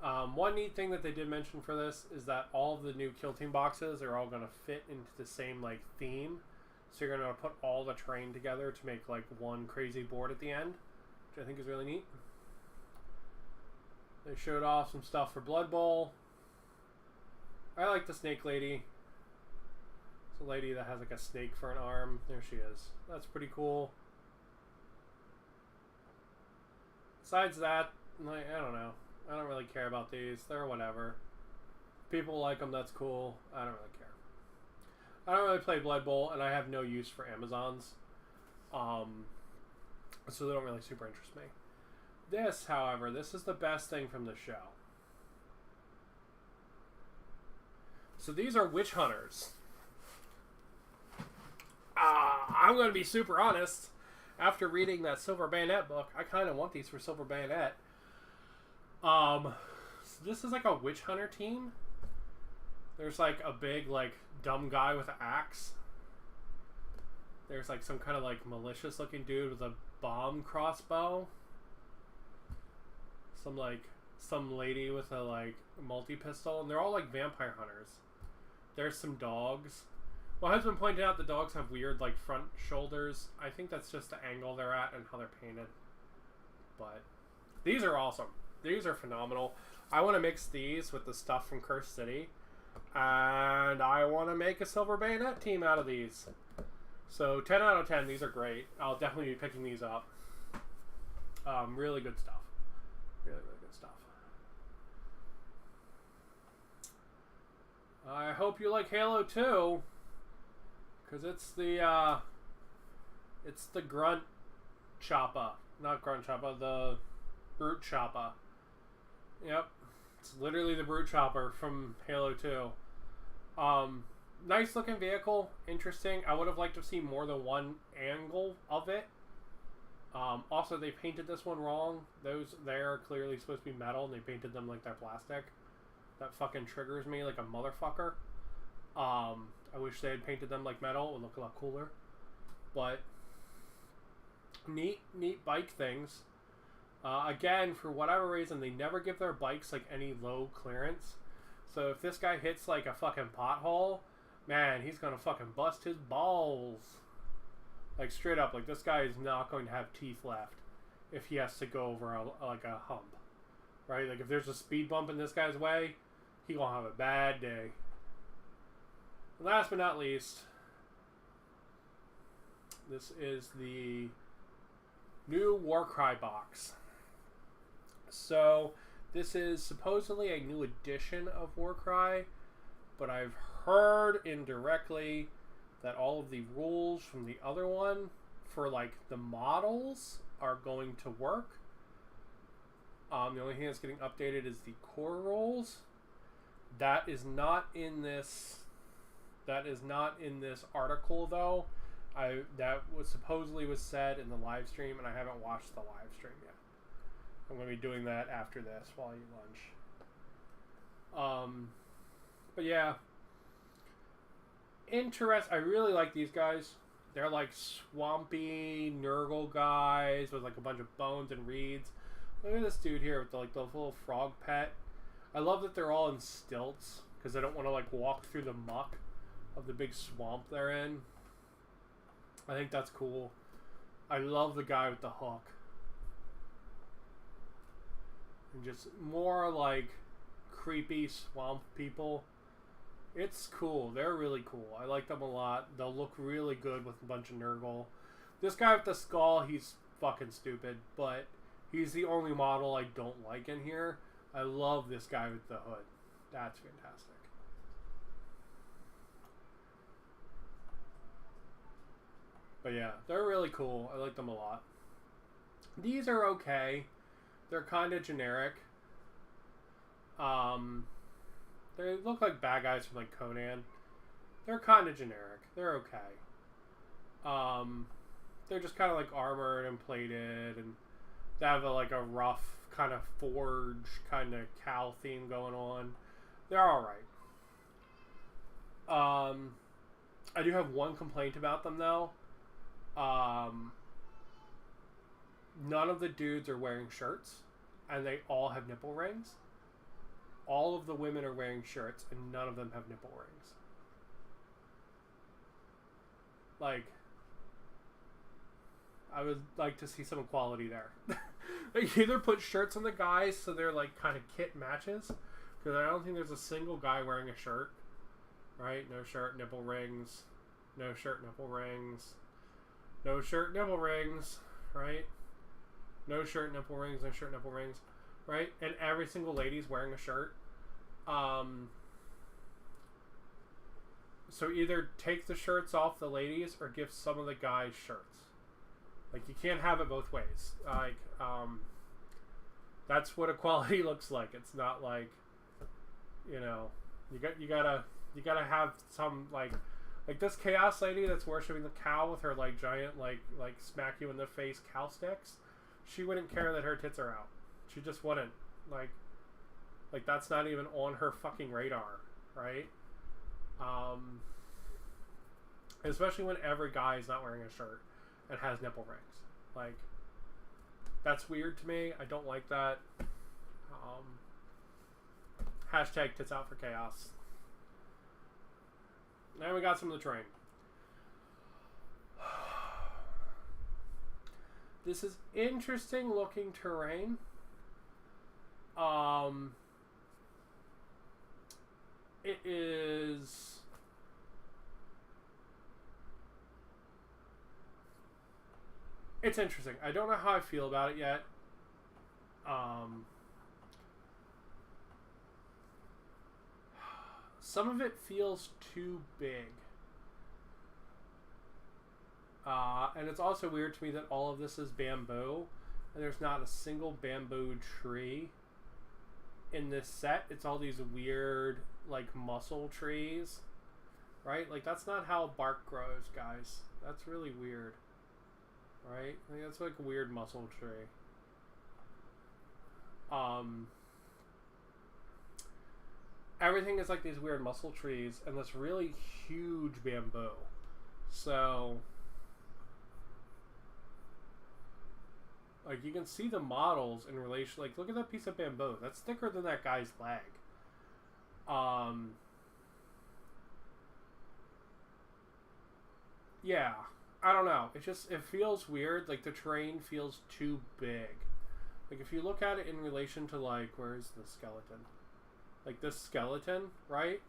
One neat thing that they did mention for this is that all of the new Kill Team boxes are all going to fit into the same like theme. So you're going to put all the terrain together to make like one crazy board at the end, which I think is really neat. They showed off some stuff for Blood Bowl. I like the Snake Lady. It's a lady that has like a snake for an arm. There she is. That's pretty cool. Besides that, like, I don't know. I don't really care about these. They're whatever. People like them, that's cool. I don't really care. I don't really play Blood Bowl, and I have no use for Amazons. So they don't really super interest me. This, however, this is the best thing from the show. So these are witch hunters. I'm going to be super honest. After reading that Silver Bayonet book, I kind of want these for Silver Bayonet. So this is like a witch hunter team. There's like a big, like, dumb guy with an axe. There's like some kind of like malicious looking dude with a bomb crossbow. Some lady with a like multi-pistol, and they're all like vampire hunters. There's some dogs. My husband pointed out the dogs have weird like front shoulders. I think that's just the angle they're at and how they're painted. But these are awesome. These are phenomenal. I want to mix these with the stuff from Cursed City. And I want to make a Silver Bayonet team out of these. So 10 out of 10. These are great. I'll definitely be picking these up. Really good stuff. Really, really good stuff. I hope you like Halo 2. Because it's the grunt choppa. Not grunt choppa, the brute choppa. Yep. It's literally the brute chopper from Halo 2. Nice looking vehicle. Interesting. I would have liked to see more than one angle of it. Also, they painted this one wrong. They're clearly supposed to be metal, and they painted them like they're plastic. That fucking triggers me like a motherfucker. I wish they had painted them like metal. It would look a lot cooler. But neat bike things. Again, for whatever reason, they never give their bikes like any low clearance. So if this guy hits like a fucking pothole, man, he's gonna fucking bust his balls. Like straight up, like this guy is not going to have teeth left if he has to go over like a hump, right? Like if there's a speed bump in this guy's way, he gonna have a bad day. And last but not least, this is the new Warcry box. So this is supposedly a new edition of Warcry, but I've heard indirectly that all of the rules from the other one for like the models are going to work. The only thing that's getting updated is the core rules. That is not in this. That is not in this article though. That was supposedly was said in the live stream, and I haven't watched the live stream yet. I'm going to be doing that after this while I eat lunch. But yeah, I really like these guys. They're like swampy Nurgle guys with like a bunch of bones and reeds. Look at this dude here with the little frog pet. I love that they're all in stilts because they don't want to like walk through the muck of the big swamp they're in. I think that's cool. I love the guy with the hook. And just more like creepy swamp people. It's cool. They're really cool. I like them a lot. They'll look really good with a bunch of Nurgle. This guy with the skull, he's fucking stupid, but he's the only model I don't like in here. I love this guy with the hood. That's fantastic. But yeah, they're really cool. I like them a lot. These are okay. They're kind of generic. They look like bad guys from like Conan. They're kind of generic. They're okay. They're just kind of like armored and plated, and they have like a rough kind of forge kind of cow theme going on. They're all right. I do have one complaint about them though. None of the dudes are wearing shirts, and they all have nipple rings. All of the women are wearing shirts, and none of them have nipple rings. Like, I would like to see some equality there. They either put shirts on the guys so they're like kind of kit matches, because I don't think there's a single guy wearing a shirt. right? No shirt, nipple rings. No shirt, nipple rings. No shirt, nipple rings, right? No shirt, nipple rings, no shirt, nipple rings, right? And every single lady's wearing a shirt. So either take the shirts off the ladies or give some of the guys shirts. Like, you can't have it both ways. Like, that's what equality looks like. It's not like, you know, you gotta have some, like this chaos lady that's worshiping the cow with her like giant like smack you in the face cow sticks. She wouldn't care that her tits are out. She just wouldn't. Like that's not even on her fucking radar, right? Especially when every guy is not wearing a shirt and has nipple rings. Like, that's weird to me. I don't like that. Hashtag tits out for chaos. Now we got some of the terrain. This is interesting looking terrain. It is... It's interesting. I don't know how I feel about it yet. Some of it feels too big. And it's also weird to me that all of this is bamboo, and there's not a single bamboo tree in this set. It's all these weird, like, muscle trees, right? Like, that's not how bark grows, guys. That's really weird, right? Like, that's like a weird muscle tree. Everything is like these weird muscle trees and this really huge bamboo. So, like, you can see the models in relation. Like, look at that piece of bamboo. That's thicker than that guy's leg. Yeah, I don't know. It feels weird. Like, the terrain feels too big. Like, if you look at it in relation to, like, where's the skeleton? Like, this skeleton, right?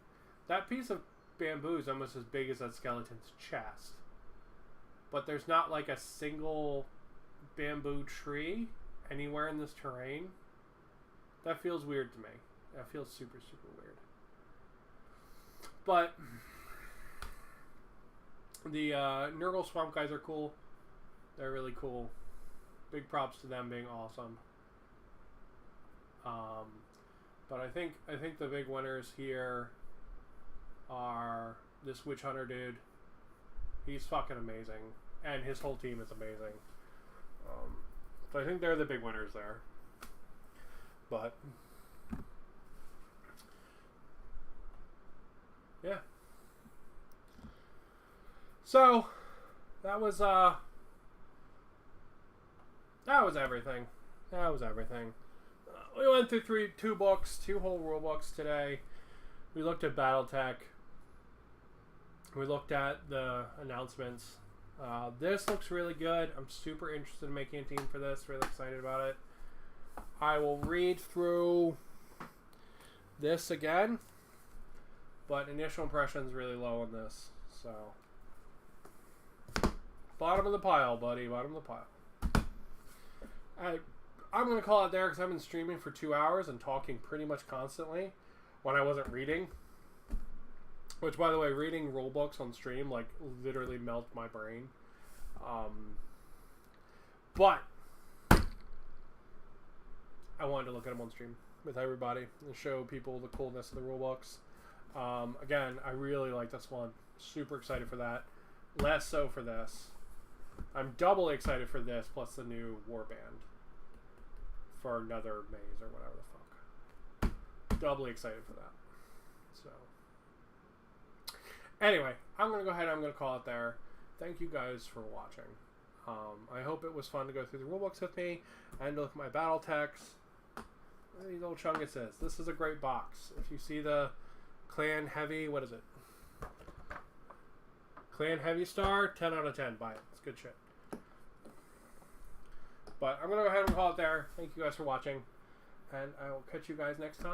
That piece of bamboo is almost as big as that skeleton's chest. But there's not, like, a single bamboo tree anywhere in this terrain. That feels weird to me. That feels super, super weird. But the Nurgle Swamp guys are cool. They're really cool. Big props to them being awesome. But I think the big winners here are this Witch Hunter dude. He's fucking amazing, and his whole team is amazing. So I think they're the big winners there. But yeah. So that was everything. That was everything. We went through two whole rule books today. We looked at Battletech. We looked at the announcements. This looks really good. I'm super interested in making a team for this. Really excited about it. I will read through this again, but initial impressions really low on this. So, bottom of the pile, buddy. Bottom of the pile. I'm going to call it there because I've been streaming for 2 hours and talking pretty much constantly when I wasn't reading. Which, by the way, reading rule books on stream, like, literally melt my brain. But I wanted to look at them on stream with everybody and show people the coolness of the rule books. Again, I really like this one. Super excited for that. Less so for this. I'm doubly excited for this, plus the new warband for another maze or whatever the fuck. Doubly excited for that. So, anyway, I'm going to go ahead and I'm going to call it there. Thank you guys for watching. I hope it was fun to go through the rulebooks with me and to look at my Battletechs. These little chunguses. This is a great box. If you see the Clan Heavy, what is it? Clan Heavy Star, 10 out of 10. Buy it. It's good shit. But I'm going to go ahead and call it there. Thank you guys for watching. And I will catch you guys next time.